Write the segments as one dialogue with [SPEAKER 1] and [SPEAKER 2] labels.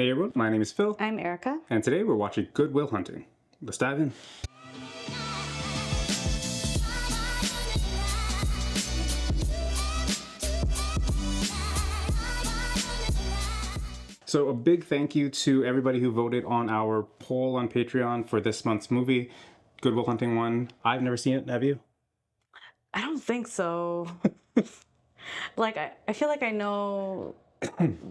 [SPEAKER 1] Hey everyone, my name is Phil.
[SPEAKER 2] I'm Erika.
[SPEAKER 1] And today we're watching Good Will Hunting. Let's dive in. So a big thank you to everybody who voted on our poll on Patreon for this month's movie. Good Will Hunting won. I've never seen it, have you?
[SPEAKER 2] I don't think so. Like, I feel like I know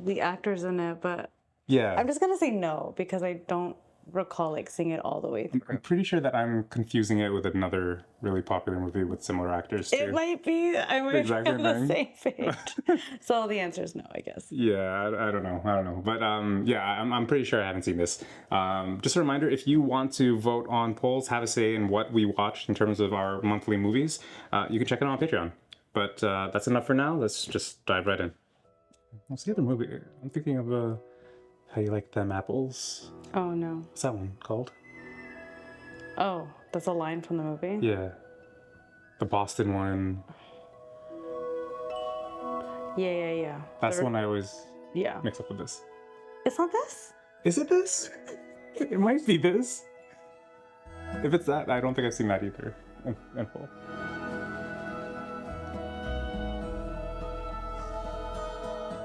[SPEAKER 2] the actors in it, but
[SPEAKER 1] Yeah.
[SPEAKER 2] I'm just going to say no because I don't recall like seeing it all the way through.
[SPEAKER 1] I'm pretty sure that I'm confusing it with another really popular movie with similar actors too.
[SPEAKER 2] It might be. I might be on the same page. So the answer is no, I guess.
[SPEAKER 1] Yeah, I don't know. But yeah, I'm pretty sure I haven't seen this. Just a reminder, if you want to vote on polls, have a say in what we watch in terms of our monthly movies, you can check it out on Patreon. But that's enough for now. Let's just dive right in. What's the other movie? I'm thinking of How You Like Them Apples.
[SPEAKER 2] Oh, no.
[SPEAKER 1] What's that one called?
[SPEAKER 2] Oh, that's a line from the movie?
[SPEAKER 1] Yeah. The Boston one.
[SPEAKER 2] Yeah.
[SPEAKER 1] That's the one I always mix up with this.
[SPEAKER 2] It's not this?
[SPEAKER 1] Is it this? It might be this. If it's that, I don't think I've seen that either in full.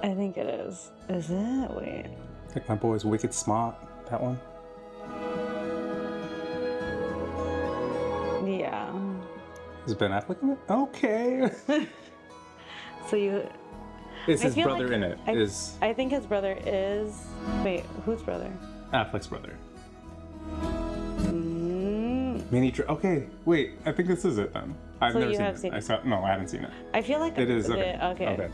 [SPEAKER 2] I think it is. Is it? Wait.
[SPEAKER 1] Like My Boy's Wicked Smart, that one.
[SPEAKER 2] Yeah.
[SPEAKER 1] Is Ben Affleck in it? Okay.
[SPEAKER 2] So you...
[SPEAKER 1] Is
[SPEAKER 2] I
[SPEAKER 1] his
[SPEAKER 2] feel
[SPEAKER 1] brother
[SPEAKER 2] like
[SPEAKER 1] in it?
[SPEAKER 2] I think his brother is... Wait, whose brother?
[SPEAKER 1] Affleck's brother.
[SPEAKER 2] Mm.
[SPEAKER 1] Minnie. Okay, wait. I think this is it then. I've
[SPEAKER 2] So
[SPEAKER 1] never
[SPEAKER 2] you
[SPEAKER 1] seen
[SPEAKER 2] have
[SPEAKER 1] it.
[SPEAKER 2] seen it.
[SPEAKER 1] No, I haven't seen it.
[SPEAKER 2] I feel like
[SPEAKER 1] It is okay.
[SPEAKER 2] Okay.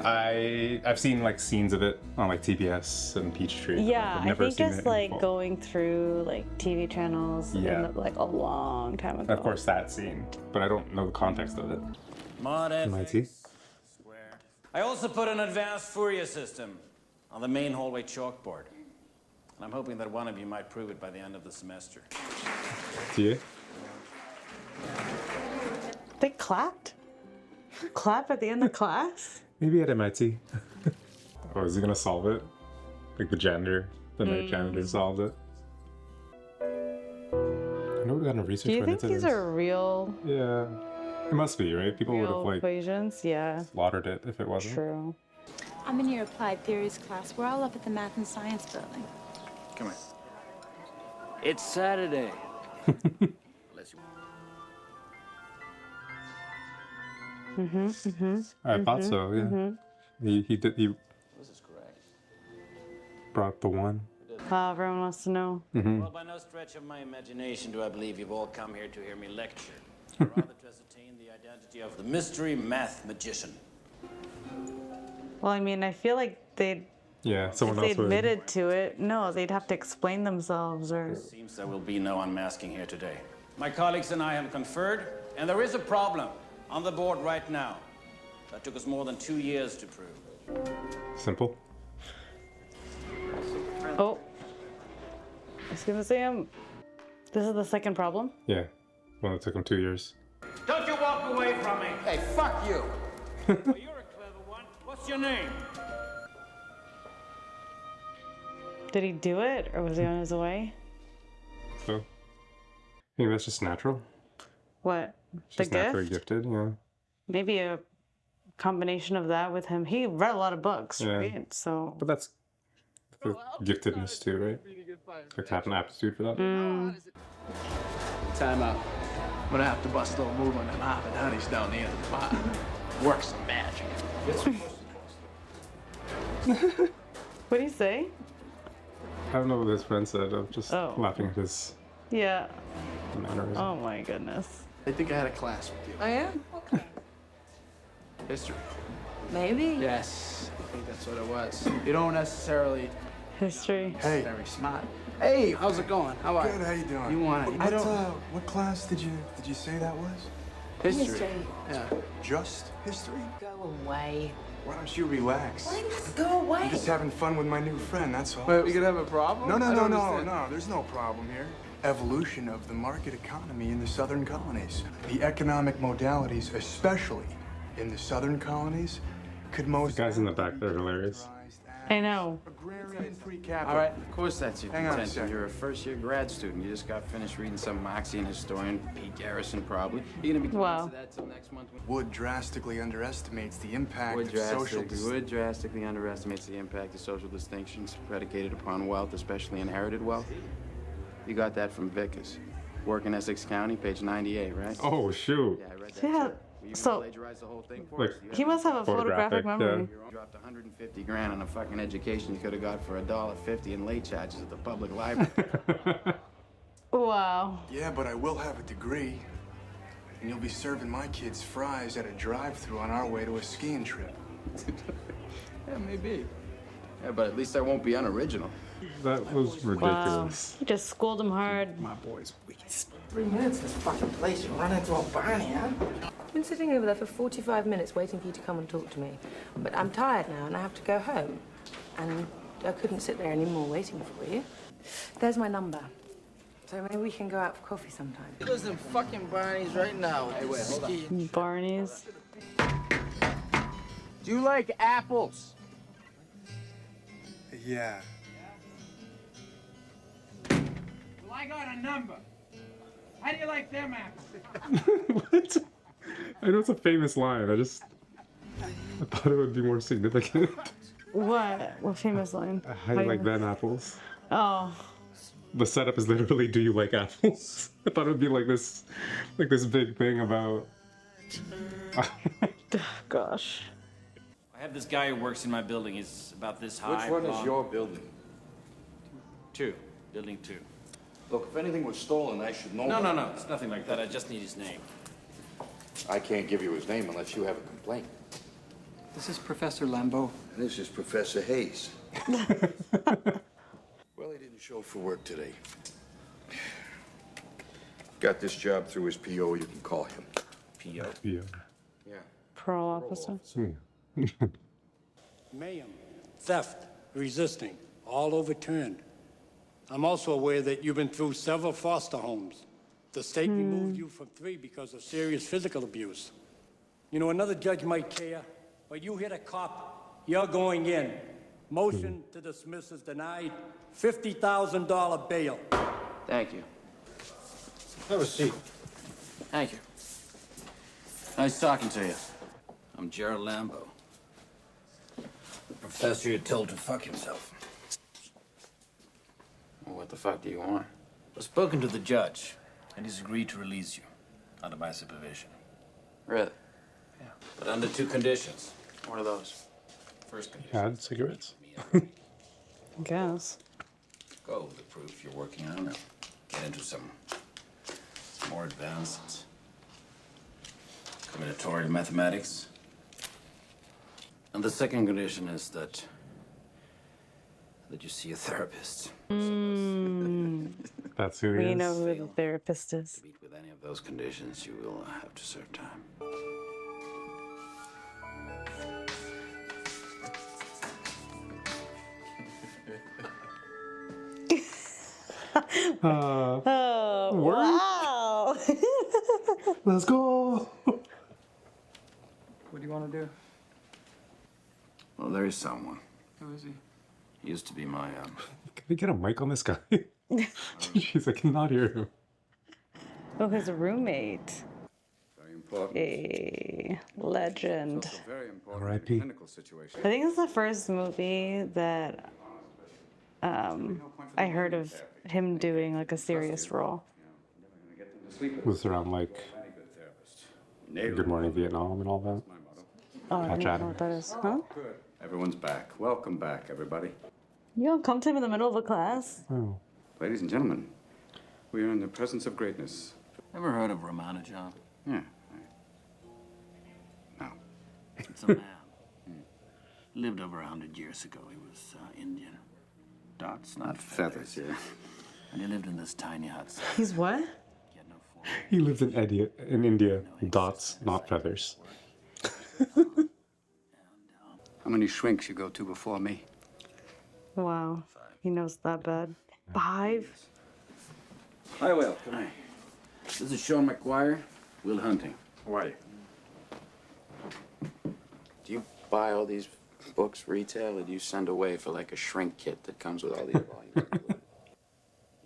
[SPEAKER 1] I've seen like scenes of it on like TBS and Peachtree.
[SPEAKER 2] Yeah,
[SPEAKER 1] I've never
[SPEAKER 2] I think
[SPEAKER 1] seen
[SPEAKER 2] just
[SPEAKER 1] it in
[SPEAKER 2] like
[SPEAKER 1] full.
[SPEAKER 2] going through like TV channels like a long time ago.
[SPEAKER 1] Of course, that scene, but I don't know the context of it.
[SPEAKER 3] Mod
[SPEAKER 1] MIT.
[SPEAKER 3] Square. I also put an advanced Fourier system on the main hallway chalkboard. And I'm hoping that one of you might prove it by the end of the semester.
[SPEAKER 1] Do you?
[SPEAKER 2] They clapped? Clap at the end of class?
[SPEAKER 1] Maybe at MIT. Oh, is he gonna solve it? Like the night janitor solved it. I know we got no research.
[SPEAKER 2] Do you
[SPEAKER 1] went
[SPEAKER 2] think
[SPEAKER 1] into
[SPEAKER 2] these
[SPEAKER 1] this.
[SPEAKER 2] are real?
[SPEAKER 1] Yeah, it must be, right? People would have like
[SPEAKER 2] equations? Yeah.
[SPEAKER 1] slaughtered it if it wasn't.
[SPEAKER 2] True.
[SPEAKER 4] I'm in your applied theories class. We're all up at the math and science building.
[SPEAKER 3] Come here. It's Saturday.
[SPEAKER 1] I thought so. Yeah. He did. He
[SPEAKER 3] This is correct.
[SPEAKER 1] brought the one.
[SPEAKER 2] Wow, everyone wants to know.
[SPEAKER 3] Well, by no stretch of my imagination do I believe you've all come here to hear me lecture, but rather to ascertain the identity of the mystery math magician.
[SPEAKER 2] Well, I mean, I feel like
[SPEAKER 1] Yeah, someone
[SPEAKER 2] if they
[SPEAKER 1] else would.
[SPEAKER 2] admitted to it, no, they'd have to explain themselves or...
[SPEAKER 3] It seems there will be no unmasking here today. My colleagues and I have conferred, and there is a problem on the board right now that took us more than 2 years to prove.
[SPEAKER 1] Simple.
[SPEAKER 2] Oh. I was gonna say, this is the second problem.
[SPEAKER 1] Yeah. Well, it took him 2 years.
[SPEAKER 3] Don't you walk away from me!
[SPEAKER 5] Hey, fuck you!
[SPEAKER 3] Well, you're a clever one. What's your name?
[SPEAKER 2] Did he do it, or was he on his way?
[SPEAKER 1] So, maybe that's just natural.
[SPEAKER 2] What?
[SPEAKER 1] It's
[SPEAKER 2] The
[SPEAKER 1] just naturally
[SPEAKER 2] gift?
[SPEAKER 1] gifted. Yeah.
[SPEAKER 2] Maybe a combination of that with him. He read a lot of books,
[SPEAKER 1] Yeah.
[SPEAKER 2] right? So...
[SPEAKER 1] But that's the giftedness too, right? Like to have an aptitude for that.
[SPEAKER 5] Time out. I'm gonna have to bust a little move on them hop and honeys down the end of the bottom. Work some magic.
[SPEAKER 2] What do you say?
[SPEAKER 1] I don't know what his friend said. I'm just
[SPEAKER 2] Oh.
[SPEAKER 1] laughing at his
[SPEAKER 2] Yeah.
[SPEAKER 1] mannerism.
[SPEAKER 2] Oh my goodness.
[SPEAKER 5] I think I had a class with you.
[SPEAKER 6] I am? Okay.
[SPEAKER 5] History.
[SPEAKER 6] Maybe.
[SPEAKER 5] Yes, I think that's what it was. You don't necessarily
[SPEAKER 2] History.
[SPEAKER 5] hey. Very smart. Hey, how's it going? How are
[SPEAKER 7] Good, how you doing?
[SPEAKER 5] You want it?
[SPEAKER 7] What,
[SPEAKER 5] I don't.
[SPEAKER 7] what class did you say that was?
[SPEAKER 5] History. Yeah.
[SPEAKER 7] Just history?
[SPEAKER 6] Go away.
[SPEAKER 7] Why don't you relax?
[SPEAKER 6] Why not go away?
[SPEAKER 7] I'm just having fun with my new friend, that's all.
[SPEAKER 5] Wait, we could have a problem?
[SPEAKER 7] No,
[SPEAKER 5] I don't
[SPEAKER 7] no,
[SPEAKER 5] understand.
[SPEAKER 7] there's no problem here. Evolution of the market economy in the southern colonies. The economic modalities, especially in the southern colonies, could most...
[SPEAKER 1] The guys in the back, they're hilarious.
[SPEAKER 2] I know.
[SPEAKER 7] Agrarian pre-capital.
[SPEAKER 8] All right, of course that's your
[SPEAKER 7] Hang on a
[SPEAKER 8] contention.
[SPEAKER 7] second.
[SPEAKER 8] You're a first-year grad student. You just got finished reading some Marxian historian, Pete Garrison, probably. You're gonna be
[SPEAKER 2] Wow.
[SPEAKER 8] convinced of that till next month.
[SPEAKER 7] Wood drastically underestimates the impact
[SPEAKER 8] Wood
[SPEAKER 7] of social
[SPEAKER 8] drastically underestimates the impact of social distinctions predicated upon wealth, especially inherited wealth. You got that from Vickers. Work in Essex County, page 98, right?
[SPEAKER 1] Oh shoot.
[SPEAKER 8] Yeah, I read that.
[SPEAKER 2] Yeah,
[SPEAKER 8] too. Will you
[SPEAKER 2] so-
[SPEAKER 8] plagiarize the whole thing for
[SPEAKER 1] Like,
[SPEAKER 8] us? Do you
[SPEAKER 2] He
[SPEAKER 8] have
[SPEAKER 2] must have a photographic
[SPEAKER 1] Photographic,
[SPEAKER 2] memory.
[SPEAKER 8] You dropped 150 grand on a fucking education you could have got for $1.50 in late charges at the public library.
[SPEAKER 2] Wow.
[SPEAKER 7] Yeah, but I will have a degree. And you'll be serving my kids fries at a drive-thru on our way to a skiing trip.
[SPEAKER 8] Yeah, maybe. Yeah, but at least I won't be unoriginal.
[SPEAKER 1] That was
[SPEAKER 2] Wow.
[SPEAKER 1] ridiculous.
[SPEAKER 2] He just schooled him hard.
[SPEAKER 1] My boy's weakest.
[SPEAKER 9] 3 minutes in this fucking place. You run into a Barney, huh?
[SPEAKER 6] I've been sitting over there for 45 minutes waiting for you to come and talk to me. But I'm tired now and I have to go home. And I couldn't sit there anymore waiting for you. There's my number. So maybe we can go out for coffee sometime.
[SPEAKER 9] He lives in fucking Barney's right now. Hey, wait, hold on.
[SPEAKER 2] Barney's.
[SPEAKER 5] Do you like apples?
[SPEAKER 7] Yeah.
[SPEAKER 5] Well, I got a number. How do you like them apples?
[SPEAKER 1] What? I know it's a famous line. I thought it would be more significant.
[SPEAKER 2] What? What famous line?
[SPEAKER 1] How do you like them apples?
[SPEAKER 2] Oh.
[SPEAKER 1] The setup is literally, do you like apples? I thought it would be like this big thing about.
[SPEAKER 2] Gosh.
[SPEAKER 3] I have this guy who works in my building. He's about this high.
[SPEAKER 10] Which one is
[SPEAKER 3] blonde.
[SPEAKER 10] your building?
[SPEAKER 3] Building 2.
[SPEAKER 10] Look, if anything was stolen, I should know.
[SPEAKER 3] No. It's nothing like that. I just need his name.
[SPEAKER 10] I can't give you his name unless you have a complaint.
[SPEAKER 9] This is Professor Lambeau.
[SPEAKER 10] And this is Professor Hayes. Well, he didn't show for work today. Got this job through his PO. You can call him.
[SPEAKER 3] P.O.
[SPEAKER 1] Yeah.
[SPEAKER 10] Yeah.
[SPEAKER 2] Parole officer.
[SPEAKER 11] Mayhem, theft, resisting, all overturned. I'm also aware that you've been through several foster homes. The state removed you from 3 because of serious physical abuse. You know, another judge might care, but you hit a cop, you're going in. Motion to dismiss is denied. $50,000 bail.
[SPEAKER 8] Thank you.
[SPEAKER 10] Have a seat.
[SPEAKER 8] Thank you. Nice talking to you. I'm Gerald Lambeau.
[SPEAKER 10] The professor you told to fuck himself.
[SPEAKER 8] Well, what the fuck do you want?
[SPEAKER 3] I've spoken to the judge, and he's agreed to release you under my supervision.
[SPEAKER 8] Really?
[SPEAKER 3] Yeah. But under 2 conditions.
[SPEAKER 8] What are those?
[SPEAKER 3] First condition.
[SPEAKER 1] Had cigarettes.
[SPEAKER 2] I guess.
[SPEAKER 3] Go with the proof you're working on and get into some more advanced combinatorial mathematics. And the second condition is that you see a therapist.
[SPEAKER 1] That's who he
[SPEAKER 2] We
[SPEAKER 1] is.
[SPEAKER 2] know who the therapist is.
[SPEAKER 3] Meet with any of those conditions, you will have to serve time.
[SPEAKER 2] Oh, wow.
[SPEAKER 1] Let's go.
[SPEAKER 9] What do you want to do?
[SPEAKER 3] Well, there is someone.
[SPEAKER 9] Who is he?
[SPEAKER 3] He used to be my,
[SPEAKER 1] Can we get a mic on this guy? Jeez, I cannot hear him.
[SPEAKER 2] Oh, his roommate.
[SPEAKER 10] Very important.
[SPEAKER 2] A legend.
[SPEAKER 10] Also very important
[SPEAKER 1] R.I.P.
[SPEAKER 10] in a clinical situation.
[SPEAKER 2] I think this is the first movie that I heard of him doing like a serious role.
[SPEAKER 1] Was around like Good Morning Vietnam and all that.
[SPEAKER 2] Oh, I don't
[SPEAKER 1] Patch
[SPEAKER 2] know
[SPEAKER 1] Adam.
[SPEAKER 2] what that is. Huh?
[SPEAKER 10] Everyone's back. Welcome back, everybody.
[SPEAKER 2] You don't come to him in the middle of a class?
[SPEAKER 1] Oh.
[SPEAKER 10] Ladies and gentlemen, we are in the presence of greatness.
[SPEAKER 3] Ever heard of Ramanujan?
[SPEAKER 10] Yeah. No.
[SPEAKER 3] It's a man. Lived over 100 years ago. He was Indian. Dots, not feathers.
[SPEAKER 10] Yeah.
[SPEAKER 3] And he lived in this tiny hut. So
[SPEAKER 2] He's what?
[SPEAKER 3] he had no form.
[SPEAKER 1] He lived in India. Dots, not feathers.
[SPEAKER 10] How many shrinks you go to before me?
[SPEAKER 2] Wow. He knows that bad. 5?
[SPEAKER 10] Hi, Will.
[SPEAKER 3] Hi. This is Sean Maguire, Will Hunting.
[SPEAKER 10] How are you? Do you buy all these
[SPEAKER 8] Books retail that you send away for like a shrink kit that comes with all these volumes.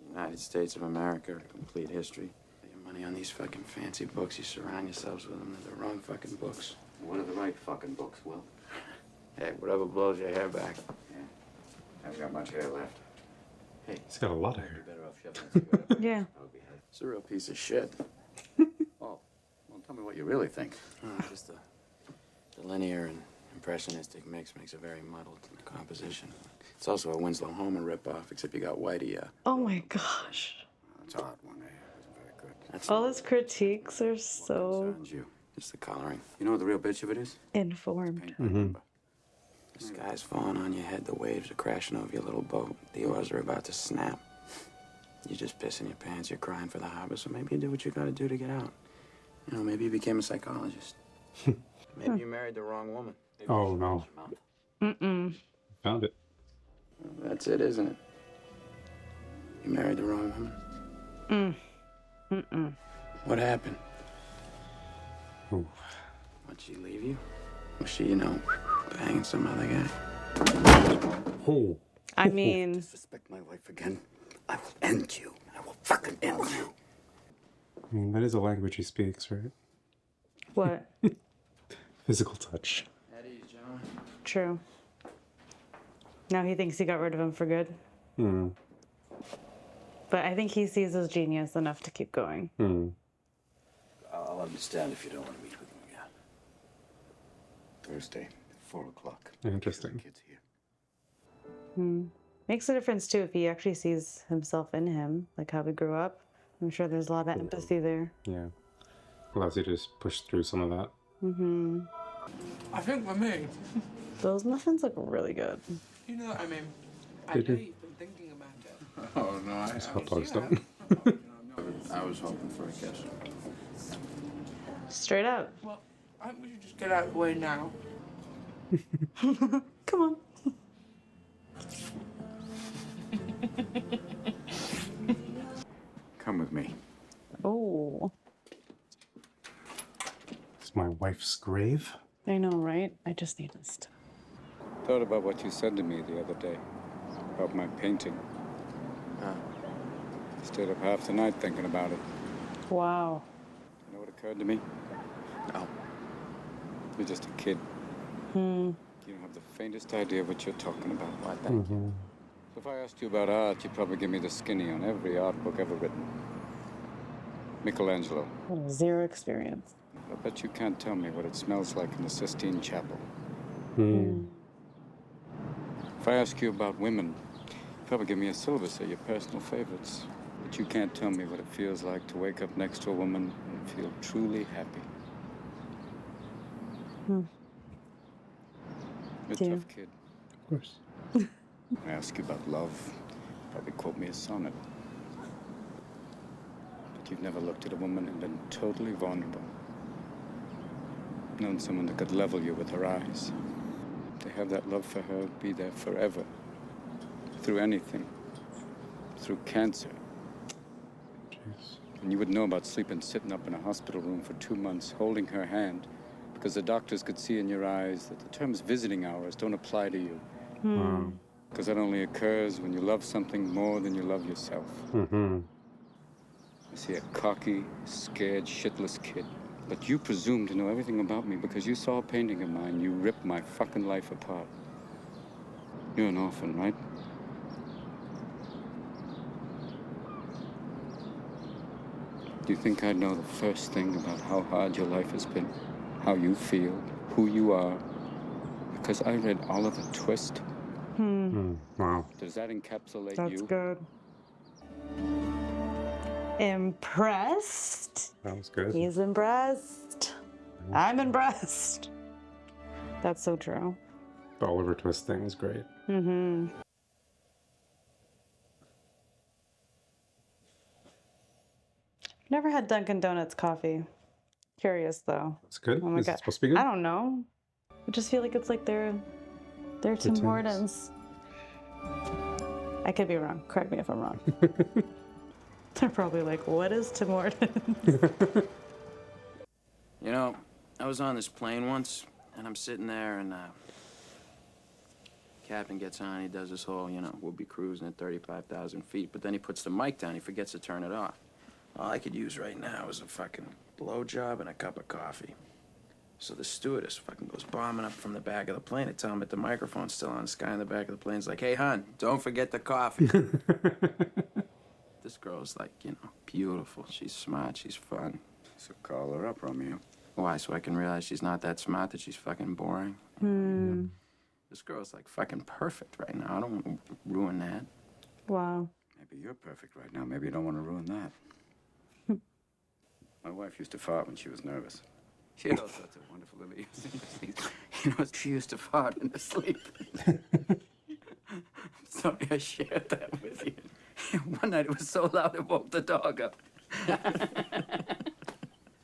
[SPEAKER 8] United States of America, complete history. Your money on these fucking fancy books, you surround yourselves with them. They're the wrong fucking books.
[SPEAKER 3] What are the right fucking books, Will?
[SPEAKER 8] Hey, whatever blows your hair back.
[SPEAKER 3] Yeah. Haven't got much hair left.
[SPEAKER 8] Hey,
[SPEAKER 1] He's got a lot of hair.
[SPEAKER 3] You're better off shoving a cigarette up.
[SPEAKER 2] Yeah.
[SPEAKER 3] That would be head.
[SPEAKER 8] it's a real piece of shit.
[SPEAKER 3] Oh, well, tell me what you really think.
[SPEAKER 8] Just the linear and impressionistic mix makes a very muddled composition. It's also a Winslow Homer ripoff, except you got Whitey.
[SPEAKER 2] Oh my gosh.
[SPEAKER 3] It's odd one, eh? It wasn't very good.
[SPEAKER 8] That's
[SPEAKER 2] All his critiques are so
[SPEAKER 8] concerns you. It's the coloring. You know what the real bitch of it is?
[SPEAKER 2] informed.
[SPEAKER 8] The sky's falling on your head, the waves are crashing over your little boat, the oars are about to snap. You're just pissing your pants, you're crying for the harbor, so maybe you do what you gotta do to get out. You know, maybe you became a psychologist. Maybe you married the wrong woman. Maybe
[SPEAKER 1] Oh, no.
[SPEAKER 2] Mm-mm.
[SPEAKER 1] Found it.
[SPEAKER 8] Well, that's it, isn't it? You married the wrong woman.
[SPEAKER 2] Mm-mm.
[SPEAKER 8] What happened?
[SPEAKER 1] Ooh.
[SPEAKER 8] What'd she leave you? Was she, you know, banging some other guy?
[SPEAKER 1] Oh.
[SPEAKER 2] I mean,
[SPEAKER 3] Disrespect my wife again, I will end you. I will fucking end you.
[SPEAKER 1] I mean, that is a language he speaks, right?
[SPEAKER 2] what?
[SPEAKER 1] Physical touch.
[SPEAKER 8] At ease, gentlemen.
[SPEAKER 2] True. Now he thinks he got rid of him for good.
[SPEAKER 1] Hmm.
[SPEAKER 2] But I think he sees his genius enough to keep going.
[SPEAKER 1] Hmm.
[SPEAKER 3] I'll understand if you don't want to meet with him again. Thursday, 4 o'clock.
[SPEAKER 1] Interesting.
[SPEAKER 3] Kids here.
[SPEAKER 2] Makes a difference too if he actually sees himself in him, like how we grew up. I'm sure there's a lot of empathy there.
[SPEAKER 1] Yeah. Allows you to just push through some of that.
[SPEAKER 2] Mm-hmm.
[SPEAKER 5] I think for me,
[SPEAKER 2] Those muffins look really good.
[SPEAKER 5] you know what I mean? I
[SPEAKER 1] They
[SPEAKER 5] know
[SPEAKER 1] do.
[SPEAKER 5] you've been thinking about it.
[SPEAKER 8] Oh, no, I
[SPEAKER 1] Hot dogs don't.
[SPEAKER 8] I was hoping for a kiss.
[SPEAKER 2] Straight up.
[SPEAKER 5] Well, I think we should just get out of the way now.
[SPEAKER 2] Come on.
[SPEAKER 3] Come with me.
[SPEAKER 2] Oh,
[SPEAKER 1] It's my wife's grave.
[SPEAKER 2] I know, right? I just need this.
[SPEAKER 12] Thought about what you said to me the other day about my painting. Stayed up half the night thinking about it.
[SPEAKER 2] Wow.
[SPEAKER 12] You know what occurred to me?
[SPEAKER 8] No.
[SPEAKER 12] You're just a kid. You don't have the faintest idea what you're talking about.
[SPEAKER 8] Why, thank you.
[SPEAKER 12] So if I asked you about art, you'd probably give me the skinny on every art book ever written. Michelangelo.
[SPEAKER 2] Zero experience.
[SPEAKER 12] I bet you can't tell me what it smells like in the Sistine Chapel. If I ask you about women, you'd probably give me a syllabus of your personal favorites. But you can't tell me what it feels like to wake up next to a woman and feel truly happy. You're a
[SPEAKER 2] Yeah.
[SPEAKER 12] tough kid.
[SPEAKER 1] Of course.
[SPEAKER 12] I ask you about love, probably quote me a sonnet. But you've never looked at a woman and been totally vulnerable. Known someone that could level you with her eyes. To have that love for her be there forever. Through anything. Through cancer.
[SPEAKER 1] Jeez.
[SPEAKER 12] And you would know about sleeping sitting up in a hospital room for 2 months, holding her hand, because the doctors could see in your eyes that the terms visiting hours don't apply to you.
[SPEAKER 1] Wow.
[SPEAKER 12] Because that only occurs when you love something more than you love yourself.
[SPEAKER 1] Mm-hmm.
[SPEAKER 12] I see a cocky, scared, shitless kid. But you presume to know everything about me because you saw a painting of mine. You ripped my fucking life apart. You're an orphan, right? Do you think I'd know the first thing about how hard your life has been? How you feel? Who you are? Because I read Oliver Twist.
[SPEAKER 1] Wow.
[SPEAKER 12] Does that encapsulate
[SPEAKER 2] That's
[SPEAKER 12] you?
[SPEAKER 2] good. Impressed?
[SPEAKER 1] That was good.
[SPEAKER 2] He's impressed. I'm impressed. That's so true.
[SPEAKER 1] The Oliver Twist thing was great.
[SPEAKER 2] Mm-hmm. Never had Dunkin' Donuts coffee. Curious though.
[SPEAKER 1] It's good.
[SPEAKER 2] Oh my
[SPEAKER 1] Is
[SPEAKER 2] God.
[SPEAKER 1] it supposed to be good?
[SPEAKER 2] I don't know. I just feel like it's like their Tim
[SPEAKER 1] Tim's.
[SPEAKER 2] Hortons. I could be wrong. Correct me if I'm wrong. They're probably like, what is Tim Hortons?
[SPEAKER 8] You know, I was on this plane once, and I'm sitting there, and captain gets on, he does this whole, you know, we'll be cruising at 35,000 feet, but then he puts the mic down, he forgets to turn it off. All I could use right now is a fucking blowjob and a cup of coffee. So the stewardess fucking goes bombing up from the back of the plane to tell him that the microphone's still on. This guy in the back of the plane's like, hey, hon, don't forget the coffee. This girl's like, you know, beautiful. She's smart, she's fun.
[SPEAKER 12] So call her up, Romeo.
[SPEAKER 8] Why, so I can realize she's not that smart, that she's fucking boring? This girl's like fucking perfect right now. I don't want to ruin that.
[SPEAKER 2] Wow.
[SPEAKER 12] Maybe you're perfect right now. Maybe you don't want to ruin that. My wife used to fart when she was nervous. She had all sorts of wonderful little idiosyncrasies. You know, she used to fart in her sleep. Sorry I shared that with you. One night it was so loud it woke the dog up.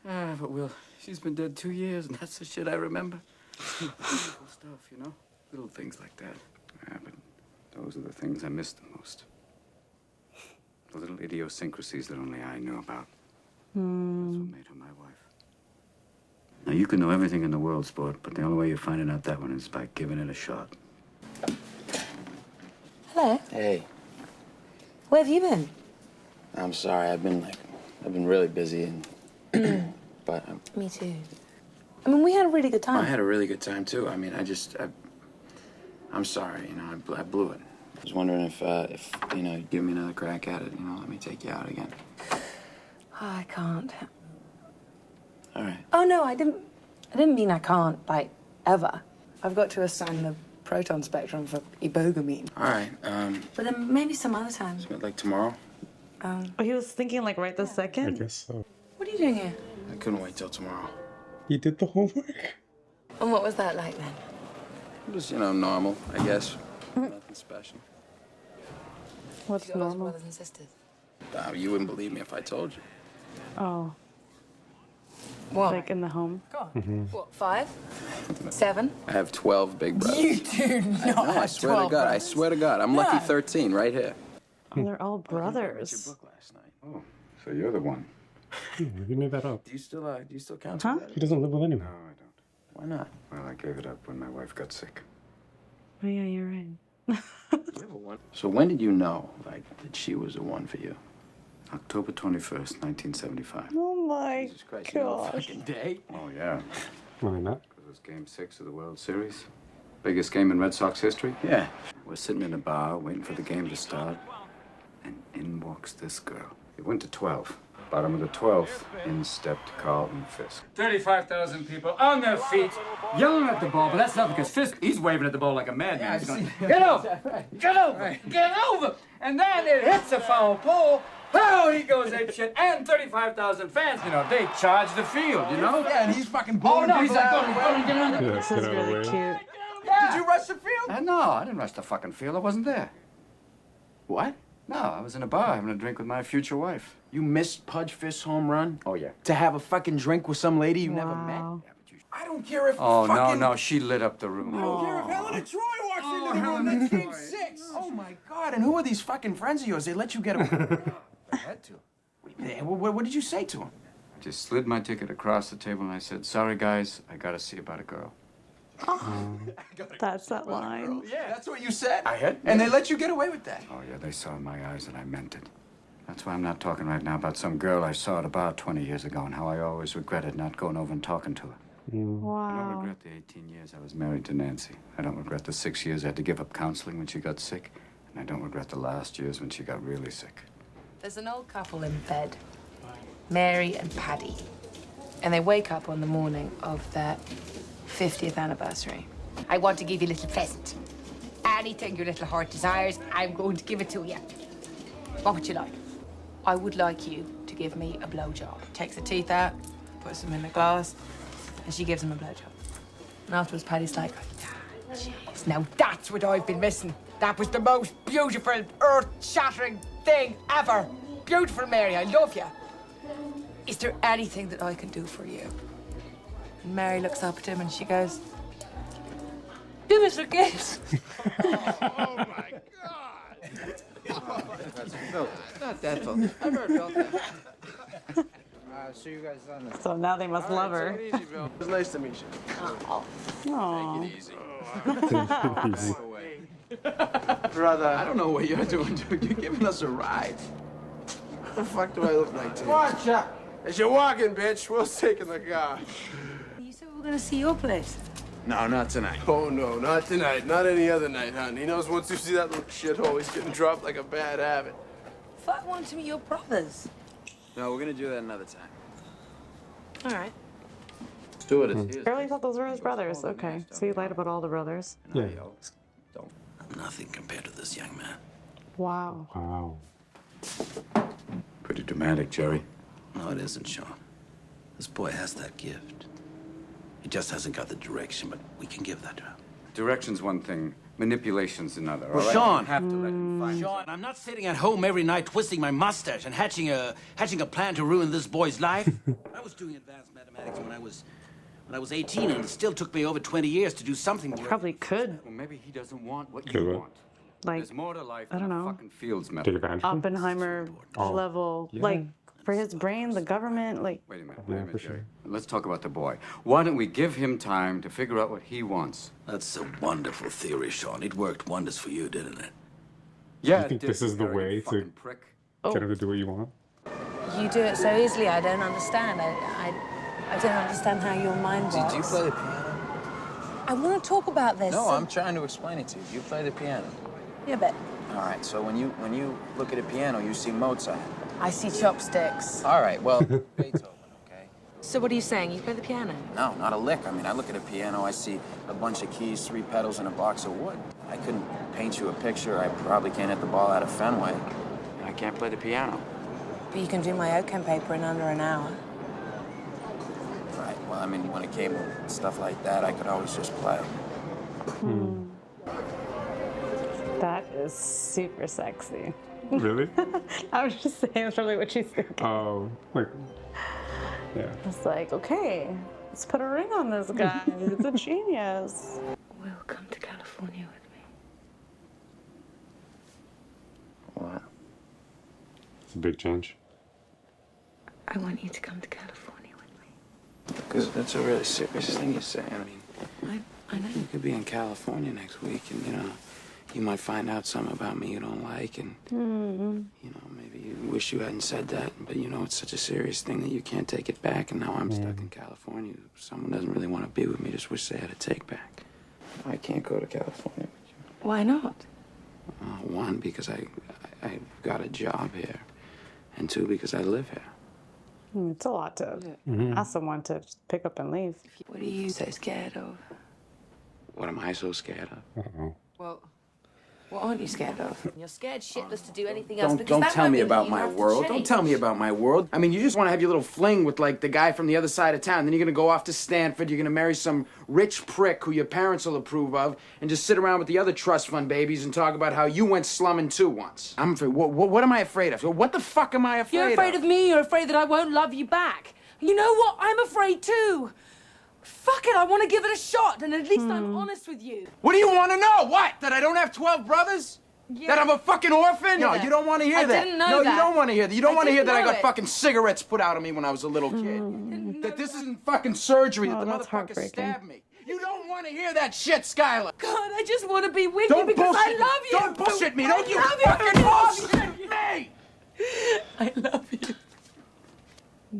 [SPEAKER 12] But Will, she's been dead 2 years, and that's the shit I remember. Beautiful stuff, you know? Little things like that. Yeah, but those are the things I miss the most. The little idiosyncrasies that only I know about. That's what made her my wife. Now, you can know everything in the world, sport, but the only way you're finding out that one is by giving it a shot.
[SPEAKER 6] Hello.
[SPEAKER 8] Hey,
[SPEAKER 6] Where have you been?
[SPEAKER 8] I'm sorry. I've been really busy, and but
[SPEAKER 6] Me too. I mean, we had a really good time.
[SPEAKER 8] I had a really good time too. I mean, I'm sorry. You know, I blew it. I was wondering if you know, you'd give me another crack at it. You know, let me take you out again.
[SPEAKER 6] Oh, I can't.
[SPEAKER 8] All right.
[SPEAKER 6] Oh no, I didn't mean I can't, like, ever. I've got to assign the proton spectrum for Iboga meeting.
[SPEAKER 8] All right.
[SPEAKER 6] But then maybe some other time.
[SPEAKER 8] Like tomorrow.
[SPEAKER 2] Oh, he was thinking like right this second?
[SPEAKER 1] I guess so.
[SPEAKER 6] What are you doing here?
[SPEAKER 8] I couldn't wait till tomorrow.
[SPEAKER 1] He did the homework?
[SPEAKER 6] And what was that like then?
[SPEAKER 8] Just, you know, normal, I guess. Nothing special.
[SPEAKER 2] What's
[SPEAKER 6] You got lots of
[SPEAKER 2] normal?
[SPEAKER 6] brothers and sisters.
[SPEAKER 8] You wouldn't believe me if I told you.
[SPEAKER 2] Oh,
[SPEAKER 6] What?
[SPEAKER 2] like in the home?
[SPEAKER 6] Go on. What, 5? 7?
[SPEAKER 8] I have 12 big brothers.
[SPEAKER 6] You do not
[SPEAKER 8] No, I
[SPEAKER 6] have
[SPEAKER 8] swear
[SPEAKER 6] 12
[SPEAKER 8] to God. I
[SPEAKER 6] brothers.
[SPEAKER 8] swear to God. I'm lucky
[SPEAKER 6] Yeah.
[SPEAKER 8] 13 right here.
[SPEAKER 2] Oh, they're all
[SPEAKER 8] I read your
[SPEAKER 2] brothers.
[SPEAKER 8] book last night.
[SPEAKER 12] Oh, so you're the one.
[SPEAKER 1] You made that up.
[SPEAKER 8] Do you still count
[SPEAKER 2] Huh?
[SPEAKER 8] that?
[SPEAKER 1] He doesn't live with
[SPEAKER 12] No,
[SPEAKER 1] anyone.
[SPEAKER 12] I don't.
[SPEAKER 8] Why not?
[SPEAKER 12] Well, I gave it up when my wife got sick.
[SPEAKER 2] Oh yeah, you're right.
[SPEAKER 8] So when did you know, like, that she was the one for you?
[SPEAKER 12] October 21st, 1975.
[SPEAKER 2] Oh my
[SPEAKER 8] Jesus Christ, you know the
[SPEAKER 2] gosh.
[SPEAKER 8] fucking day?
[SPEAKER 12] Oh, yeah.
[SPEAKER 1] Why not?
[SPEAKER 12] Because it was Game 6 of the World Series. Biggest game in Red Sox history.
[SPEAKER 8] Yeah.
[SPEAKER 12] We're sitting in a bar waiting for the game to start. And in walks this girl. It went to 12. Bottom of the 12th, in stepped Carlton Fisk.
[SPEAKER 13] 35,000 people on their feet, yelling at the ball, but that's not because Fisk, he's waving at the ball like a madman. He's going, get over, get over, get over. And then it hits a foul pole. Oh, he goes apeshit. And 35,000 fans, you know, they charge the field, you know?
[SPEAKER 5] Yeah, and he's fucking blowing.
[SPEAKER 13] Oh, no, he's like, go and get under.
[SPEAKER 2] This is really cute.
[SPEAKER 13] Yeah.
[SPEAKER 5] Did you rush the field?
[SPEAKER 12] No, I didn't rush the fucking field. I wasn't there.
[SPEAKER 8] What?
[SPEAKER 12] No, I was in a bar having a drink with my future wife.
[SPEAKER 8] You missed Pudge Fisk's home run?
[SPEAKER 12] Oh, yeah.
[SPEAKER 8] To have a fucking drink with some lady you never met?
[SPEAKER 2] Wow.
[SPEAKER 5] I don't care if
[SPEAKER 12] Oh,
[SPEAKER 5] fucking...
[SPEAKER 12] no, she lit up the room.
[SPEAKER 5] I don't care if Helen and Troy walks into the room. That's game 6.
[SPEAKER 8] Oh my God, and who are these fucking friends of yours? They let you get away?
[SPEAKER 5] I had to.
[SPEAKER 8] What did you say to him?
[SPEAKER 12] I just slid my ticket across the table and I said, sorry, guys, I gotta see about a girl.
[SPEAKER 2] That's that line.
[SPEAKER 8] Yeah, that's what you said.
[SPEAKER 12] I had?
[SPEAKER 8] And they let you get away with that.
[SPEAKER 12] Oh, yeah, they saw in my eyes that I meant it. That's why I'm not talking right now about some girl I saw at a bar 20 years ago and how I always regretted not going over and talking to her. I don't
[SPEAKER 2] Wow.
[SPEAKER 12] regret the 18 years I was married to Nancy. I don't regret the 6 years I had to give up counseling when she got sick. And I don't regret the last years when she got really sick.
[SPEAKER 6] There's an old couple in bed, Mary and Paddy. And they wake up on the morning of their 50th anniversary.
[SPEAKER 14] I want to give you a little present. Anything your little heart desires, I'm going to give it to you. What would you like?
[SPEAKER 6] I would like you to give me a blowjob. Takes the teeth out, puts them in the glass, and she gives him a blowjob. And afterwards, Paddy's like,
[SPEAKER 14] Jeez, now that's what I've been missing. That was the most beautiful, earth-shattering thing ever. Beautiful, Mary, I love you.
[SPEAKER 6] is there anything that I can do for you? And Mary looks up at him and she goes, do us a kiss.
[SPEAKER 5] Oh my God!
[SPEAKER 9] Not that Phil. I've never felt that.
[SPEAKER 10] So you guys on this.
[SPEAKER 2] So now they must love her.
[SPEAKER 5] Take it easy, Bill. It was nice to meet you.
[SPEAKER 2] Aww.
[SPEAKER 5] Take it easy. Brother. I don't know what you're doing, dude. You're giving us a ride. What the fuck do I look like to you?
[SPEAKER 9] Watch out!
[SPEAKER 5] As you're walking, bitch, we'll take in the car.
[SPEAKER 6] You said we were gonna see your place.
[SPEAKER 5] No, not tonight.
[SPEAKER 15] Oh, no, not tonight. Not any other night, hon. He knows once you see that little shithole, he's getting dropped like a bad habit.
[SPEAKER 6] Fuck, want to meet your brothers.
[SPEAKER 8] No, we're gonna do that another time.
[SPEAKER 6] All right.
[SPEAKER 8] Let's do it. It's
[SPEAKER 2] Barely thought those were his brothers. Okay, so you lied about all the brothers.
[SPEAKER 1] Yeah.
[SPEAKER 10] I'm nothing compared to this young man.
[SPEAKER 2] Wow.
[SPEAKER 1] Wow.
[SPEAKER 10] Pretty dramatic, Jerry. No, it isn't, Sean. This boy has that gift. He just hasn't got the direction, but we can give that to him.
[SPEAKER 12] Direction's one thing, manipulation's another.
[SPEAKER 10] Well,
[SPEAKER 12] all right?
[SPEAKER 10] Sean!
[SPEAKER 12] You have to let him find
[SPEAKER 10] Sean, I'm not sitting at home every night twisting my mustache and hatching a plan to ruin this boy's life. I was doing advanced mathematics when I was 18, and it still took me over 20 years to do something.
[SPEAKER 2] Probably could.
[SPEAKER 12] Well, maybe he doesn't want what
[SPEAKER 1] Could
[SPEAKER 12] you
[SPEAKER 1] what?
[SPEAKER 12] want.
[SPEAKER 2] Like,
[SPEAKER 12] There's more to life
[SPEAKER 2] I don't
[SPEAKER 12] than a
[SPEAKER 2] know.
[SPEAKER 12] fucking fields
[SPEAKER 1] Take
[SPEAKER 12] method.
[SPEAKER 1] advantage of him?
[SPEAKER 2] Oppenheimer level.
[SPEAKER 1] Yeah.
[SPEAKER 2] Like, for his brain, the government, like.
[SPEAKER 12] Wait a minute,
[SPEAKER 1] Yeah, for
[SPEAKER 12] Jerry.
[SPEAKER 1] sure.
[SPEAKER 12] Let's talk about the boy. Why don't we give him time to figure out what he wants?
[SPEAKER 10] That's a wonderful theory, Sean. It worked wonders for you, didn't it?
[SPEAKER 12] Yeah,
[SPEAKER 1] You think this is the way to
[SPEAKER 12] prick.
[SPEAKER 1] get him to do what you want?
[SPEAKER 6] You do it so easily, I don't understand. I don't understand how your mind works.
[SPEAKER 9] Do you play the piano?
[SPEAKER 6] I want to talk about this.
[SPEAKER 9] No, I'm trying to explain it to you. Do you play the piano?
[SPEAKER 6] Yeah, but
[SPEAKER 9] All right, so when you look at a piano, you see Mozart.
[SPEAKER 6] I see chopsticks.
[SPEAKER 9] All right, well, Beethoven, okay?
[SPEAKER 6] So what are you saying? You play the piano?
[SPEAKER 9] No, not a lick. I mean, I look at a piano, I see a bunch of keys, 3 pedals, and a box of wood. I couldn't paint you a picture. I probably can't hit the ball out of Fenway.
[SPEAKER 8] I can't play the piano.
[SPEAKER 6] But you can do my OChem paper in under an hour.
[SPEAKER 9] Right, well, I mean, when it came to stuff like that, I could always just play.
[SPEAKER 2] That is super sexy.
[SPEAKER 1] Really?
[SPEAKER 2] I was just saying, that's probably what she's thinking.
[SPEAKER 1] Oh, like, yeah.
[SPEAKER 2] It's like, okay, let's put a ring on this guy. It's a genius.
[SPEAKER 6] Will come to California with me.
[SPEAKER 9] What?
[SPEAKER 1] It's a big change.
[SPEAKER 6] I want you to come to California with me.
[SPEAKER 8] Because that's a really serious thing you're saying. I mean,
[SPEAKER 6] I know.
[SPEAKER 8] you could be in California next week and, you know, you might find out something about me you don't like and, you know, maybe you wish you hadn't said that, but, you know, it's such a serious thing that you can't take it back, and now I'm stuck in California. Someone doesn't really want to be with me, just wish they had a take back. I can't go to California with you.
[SPEAKER 6] Why not?
[SPEAKER 8] One, because I've got a job here, and 2, because I live here.
[SPEAKER 2] It's a lot to ask someone to just pick up and leave.
[SPEAKER 6] What are you so scared of?
[SPEAKER 8] What am I so scared of?
[SPEAKER 1] Uh-oh.
[SPEAKER 6] Well, what aren't you scared of? You're scared shitless to do anything else because
[SPEAKER 8] Don't
[SPEAKER 6] that
[SPEAKER 8] tell
[SPEAKER 6] won't
[SPEAKER 8] me
[SPEAKER 6] mean that
[SPEAKER 8] about
[SPEAKER 6] you
[SPEAKER 8] my
[SPEAKER 6] have to
[SPEAKER 8] world. Don't
[SPEAKER 6] change.
[SPEAKER 8] tell me about my world. I mean, you just want to have your little fling with, like, the guy from the other side of town. Then you're going to go off to Stanford. You're going to marry some rich prick who your parents will approve of and just sit around with the other trust fund babies and talk about how you went slumming too once. I'm afraid. What am I afraid of? What the fuck am I afraid of?
[SPEAKER 6] You're afraid of me. You're afraid that I won't love you back. You know what? I'm afraid too. Fuck it. I want to give it a shot, and at least I'm honest with you.
[SPEAKER 8] What do you want to know? What? That I don't have 12 brothers?
[SPEAKER 6] Yeah.
[SPEAKER 8] That I'm a fucking orphan? No,
[SPEAKER 6] Yeah.
[SPEAKER 8] you don't want to hear
[SPEAKER 6] I
[SPEAKER 8] that.
[SPEAKER 6] didn't know
[SPEAKER 8] no,
[SPEAKER 6] that.
[SPEAKER 8] you don't want to hear that. You don't
[SPEAKER 6] I
[SPEAKER 8] want to hear
[SPEAKER 6] didn't
[SPEAKER 8] that I
[SPEAKER 6] know
[SPEAKER 8] got
[SPEAKER 6] it.
[SPEAKER 8] fucking cigarettes put out of me when I was a little kid. That this isn't fucking surgery. That the
[SPEAKER 2] that's
[SPEAKER 8] motherfucker
[SPEAKER 2] heartbreaking.
[SPEAKER 8] stabbed me. You don't want to hear that shit, Skylar.
[SPEAKER 6] God, I just want to be with
[SPEAKER 8] Don't
[SPEAKER 6] you because
[SPEAKER 8] bullshit
[SPEAKER 6] I
[SPEAKER 8] me.
[SPEAKER 6] love you.
[SPEAKER 8] Don't bullshit me.
[SPEAKER 6] I
[SPEAKER 8] Don't you
[SPEAKER 6] love
[SPEAKER 8] fucking
[SPEAKER 6] you.
[SPEAKER 8] bullshit me.
[SPEAKER 6] I love you.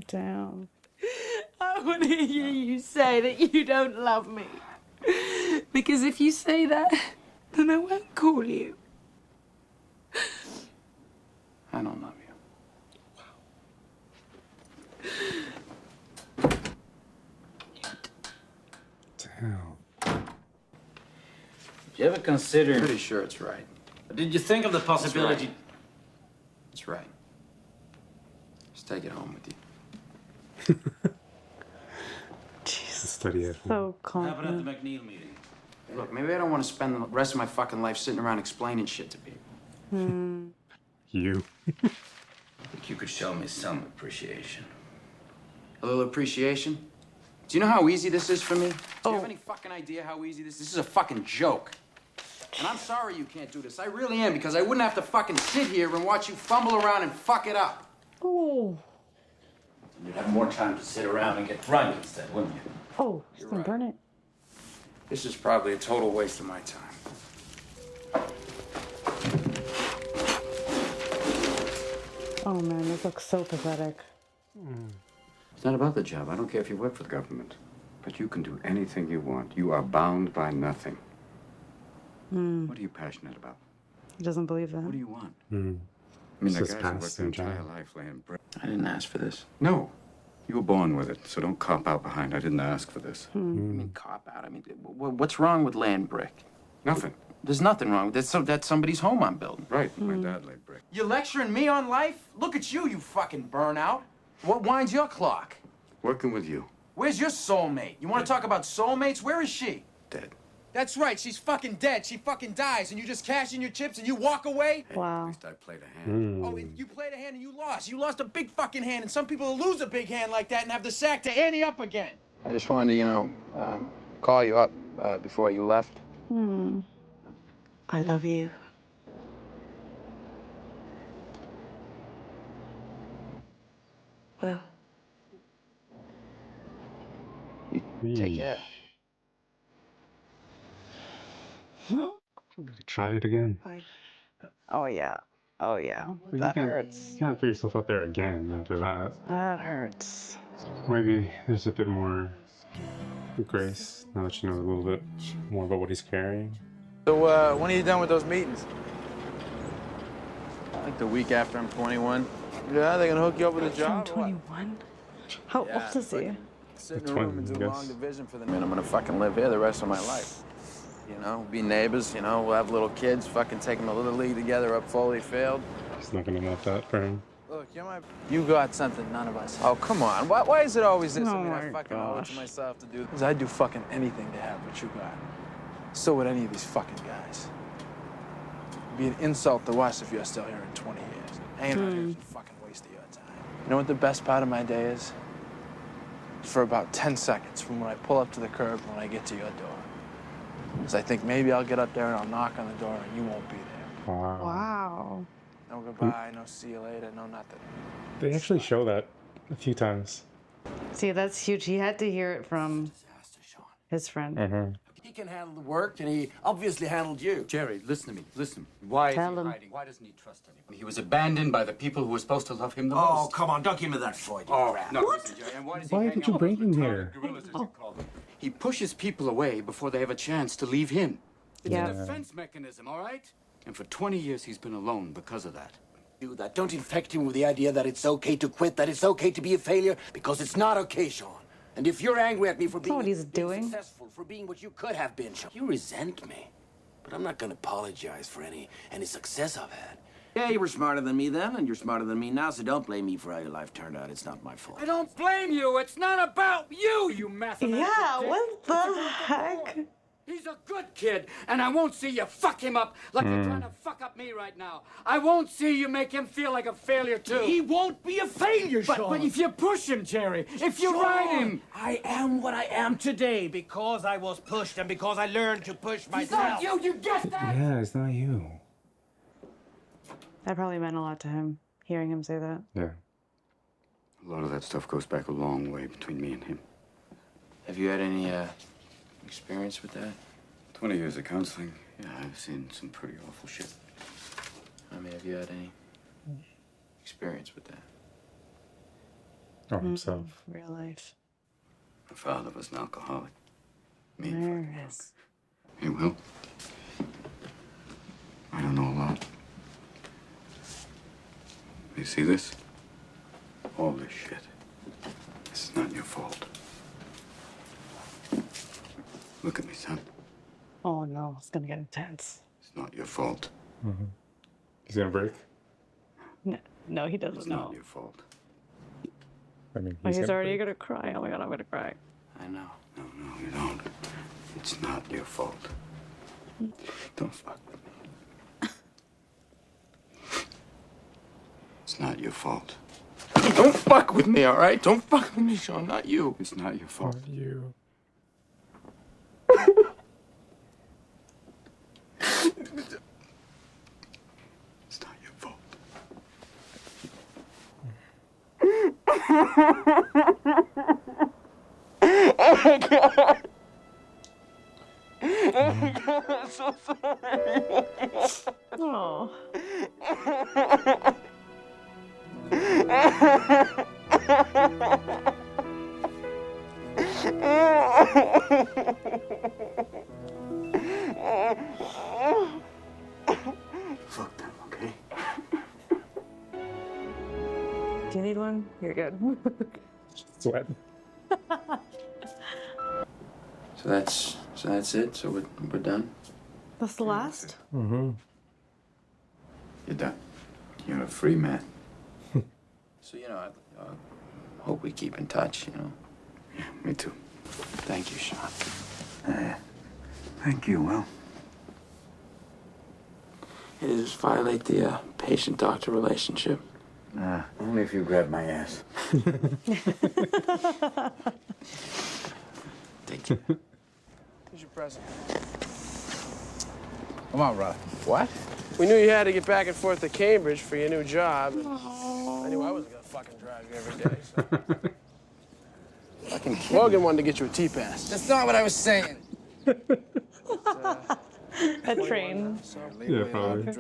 [SPEAKER 2] Damn.
[SPEAKER 6] I want to hear you say that you don't love me. Because if you say that, then I won't call you.
[SPEAKER 8] I don't love you.
[SPEAKER 1] Damn.
[SPEAKER 3] Did you ever consider...
[SPEAKER 8] Pretty sure it's right.
[SPEAKER 3] Did you think of the possibility...
[SPEAKER 8] It's right. Just take it home with you.
[SPEAKER 2] Jesus.
[SPEAKER 1] Study it.
[SPEAKER 2] So
[SPEAKER 3] Happened at
[SPEAKER 2] confident.
[SPEAKER 3] the McNeil meeting?
[SPEAKER 8] Look, maybe I don't want to spend the rest of my fucking life sitting around explaining shit to people.
[SPEAKER 1] You.
[SPEAKER 3] I think you could show me some appreciation.
[SPEAKER 8] A little appreciation? Do you know how easy this is for me? Do you have any fucking idea how easy this is? This is a fucking joke. And I'm sorry you can't do this. I really am, because I wouldn't have to fucking sit here and watch you fumble around and fuck it up.
[SPEAKER 2] Oh.
[SPEAKER 3] You'd have more time to sit around and get drunk instead, wouldn't you?
[SPEAKER 2] Oh, she's gonna burn it.
[SPEAKER 8] This is probably a total waste of my time.
[SPEAKER 2] Oh man, this looks so pathetic.
[SPEAKER 12] It's not about the job. I don't care if you work for the government. But you can do anything you want. You are bound by nothing. What are you passionate about?
[SPEAKER 2] He doesn't believe that.
[SPEAKER 12] What do you want?
[SPEAKER 1] Mm.
[SPEAKER 12] I mean,
[SPEAKER 1] It's
[SPEAKER 12] that
[SPEAKER 1] his
[SPEAKER 12] guy's who
[SPEAKER 1] past
[SPEAKER 12] worked their
[SPEAKER 1] in
[SPEAKER 12] entire
[SPEAKER 1] general.
[SPEAKER 12] life laying brick.
[SPEAKER 9] I didn't ask for this.
[SPEAKER 12] No. You were born with it, so don't cop out behind. I didn't ask for this.
[SPEAKER 9] I mean, cop out. I mean, what's wrong with laying brick?
[SPEAKER 12] Nothing.
[SPEAKER 9] There's nothing wrong with it. That's somebody's home I'm building.
[SPEAKER 12] Right. My dad laid brick.
[SPEAKER 10] You lecturing me on life? Look at you fucking burnout. What winds your clock?
[SPEAKER 12] Working with you.
[SPEAKER 10] Where's your soulmate? You want to talk about soulmates? Where is she?
[SPEAKER 12] Dead.
[SPEAKER 5] That's right, she's fucking dead. She fucking dies, and you just cash in your chips and you walk away?
[SPEAKER 2] Wow.
[SPEAKER 12] At least I played a hand.
[SPEAKER 5] Oh, and you played a hand and you lost. You lost a big fucking hand, and some people lose a big hand like that and have the sack to ante up again.
[SPEAKER 9] I just wanted to, call you up before you left.
[SPEAKER 2] I love you.
[SPEAKER 9] Well, you take care.
[SPEAKER 1] Try it again.
[SPEAKER 2] Oh yeah. Oh yeah. That hurts.
[SPEAKER 1] You can't put yourself out there again after that.
[SPEAKER 2] That hurts.
[SPEAKER 1] Maybe there's a bit more grace now that you know a little bit more about what he's carrying.
[SPEAKER 15] So, when are you done with those meetings?
[SPEAKER 9] Like the week after I'm 21.
[SPEAKER 15] Yeah, they're gonna hook you up with a
[SPEAKER 2] I'm
[SPEAKER 15] job? or what?
[SPEAKER 2] 21. How old is he?
[SPEAKER 9] Sit in a
[SPEAKER 1] 20,
[SPEAKER 9] room and
[SPEAKER 1] I
[SPEAKER 9] do
[SPEAKER 1] guess.
[SPEAKER 9] long division for the minute. I'm gonna fucking live here the rest of my life. You know, be neighbors, we'll have little kids, fucking take them to Little League together up Foley Field.
[SPEAKER 1] He's not gonna want that for him.
[SPEAKER 15] Look, you got something none of us have.
[SPEAKER 9] Oh, come on. Why is it always this?
[SPEAKER 2] Oh
[SPEAKER 9] I
[SPEAKER 2] my
[SPEAKER 9] fucking owe it
[SPEAKER 2] gosh.
[SPEAKER 9] to myself to do this.
[SPEAKER 5] Because I'd do fucking anything to have what you got. So would any of these fucking guys. It'd be an insult to us if you're still here in 20 years. Hanging out here is a fucking waste of your time. You know what the best part of my day is? For about 10 seconds from when I pull up to the curb when I get to your door. Because I think maybe I'll get up there and I'll knock on the door and you won't be there.
[SPEAKER 1] Wow.
[SPEAKER 2] Wow.
[SPEAKER 5] No goodbye, no see you later, no nothing.
[SPEAKER 1] They actually show that a few times.
[SPEAKER 2] See, that's huge. He had to hear it from his friend.
[SPEAKER 1] Mm-hmm.
[SPEAKER 10] He can handle the work, and he obviously handled you.
[SPEAKER 12] Jerry, listen to me. Listen. Why
[SPEAKER 2] Tell
[SPEAKER 12] is he
[SPEAKER 2] him.
[SPEAKER 12] hiding? Why doesn't he trust anyone? He was abandoned by the people who were supposed to love him the
[SPEAKER 10] Oh,
[SPEAKER 12] most.
[SPEAKER 10] come on, don't give me that Freud.
[SPEAKER 12] Oh, no, listen, Jerry. And why does he
[SPEAKER 1] Why
[SPEAKER 12] hang
[SPEAKER 1] did you
[SPEAKER 12] out
[SPEAKER 1] bring
[SPEAKER 12] with
[SPEAKER 1] him
[SPEAKER 12] retarded
[SPEAKER 1] here?
[SPEAKER 12] gorillas, as you call them? He pushes people away before they have a chance to leave him. It's
[SPEAKER 2] Yeah.
[SPEAKER 12] a defense mechanism, all right? And for 20 years, he's been alone because of that.
[SPEAKER 10] Do that. Don't infect him with the idea that it's okay to quit, that it's okay to be a failure, because it's not okay, Sean. And if you're angry at me for being,
[SPEAKER 2] what he's doing.
[SPEAKER 10] successful, for being what you could have been, Sean, you resent me. But I'm not going to apologize for any success I've had. Yeah, you were smarter than me then, and you're smarter than me now, so don't blame me for how your life turned out. It's not my fault.
[SPEAKER 13] I don't blame you. It's not about you, you mathematical
[SPEAKER 2] Yeah,
[SPEAKER 13] dick.
[SPEAKER 2] what
[SPEAKER 13] It's
[SPEAKER 2] the
[SPEAKER 13] about the
[SPEAKER 2] heck?
[SPEAKER 13] boy. He's a good kid, and I won't see you fuck him up like you're trying to fuck up me right now. I won't see you make him feel like a failure, too.
[SPEAKER 10] He won't be a failure, Sean.
[SPEAKER 13] But if you push him, Jerry, if you ride him...
[SPEAKER 10] I am what I am today because I was pushed and because I learned to push
[SPEAKER 13] He's
[SPEAKER 10] myself.
[SPEAKER 13] not you, you get that?
[SPEAKER 1] Yeah, it's not you.
[SPEAKER 2] That probably meant a lot to him, hearing him say that.
[SPEAKER 1] Yeah.
[SPEAKER 12] A lot of that stuff goes back a long way between me and him.
[SPEAKER 9] Have you had any experience with that?
[SPEAKER 12] 20 years of counseling. Yeah, I've seen some pretty awful shit.
[SPEAKER 9] I mean, have you had any experience with that?
[SPEAKER 1] Oh, himself.
[SPEAKER 2] Real life.
[SPEAKER 12] My father was an alcoholic. Me.
[SPEAKER 2] Nervous.
[SPEAKER 12] Hey, Will. I don't know a lot. You see this? All this shit. This is not your fault. Look at me, son.
[SPEAKER 2] Oh no, it's gonna get intense.
[SPEAKER 12] It's not your fault.
[SPEAKER 1] Mm-hmm. He's gonna break.
[SPEAKER 2] No, he doesn't
[SPEAKER 12] It's
[SPEAKER 2] know.
[SPEAKER 12] not your fault.
[SPEAKER 1] I mean,
[SPEAKER 2] Oh, he's
[SPEAKER 1] gonna
[SPEAKER 2] already
[SPEAKER 1] break.
[SPEAKER 2] gonna cry. Oh my god, I'm gonna cry.
[SPEAKER 9] I know.
[SPEAKER 12] No, you don't. It's not your fault. Don't fuck with me. It's not your fault.
[SPEAKER 9] Don't fuck with me, all right? Don't fuck with me, Sean. Not you.
[SPEAKER 12] It's not your fault.
[SPEAKER 1] Not you.
[SPEAKER 12] It's not your fault.
[SPEAKER 15] Oh my god! Oh my god, I'm so sorry.
[SPEAKER 2] Oh. Do you need one? You're good.
[SPEAKER 1] Sweat.
[SPEAKER 8] So that's it. So we're done.
[SPEAKER 2] That's the last?
[SPEAKER 1] Mm-hmm.
[SPEAKER 8] You're done. You're a free man. So I hope we keep in touch.
[SPEAKER 12] Yeah, me too.
[SPEAKER 8] Thank you, Sean.
[SPEAKER 12] Thank you, Will.
[SPEAKER 8] Hey, does this violate the patient-doctor relationship?
[SPEAKER 12] Only if you grab my ass.
[SPEAKER 8] Thank you.
[SPEAKER 5] Here's your present. Come on, brother. What? We knew you had to get back and forth to Cambridge for your new job. And I knew I wasn't gonna fucking drive you every day, so. Fucking Logan wanted to get you a T-Pass.
[SPEAKER 14] That's not what I was saying.
[SPEAKER 2] A train.
[SPEAKER 1] Yeah, probably.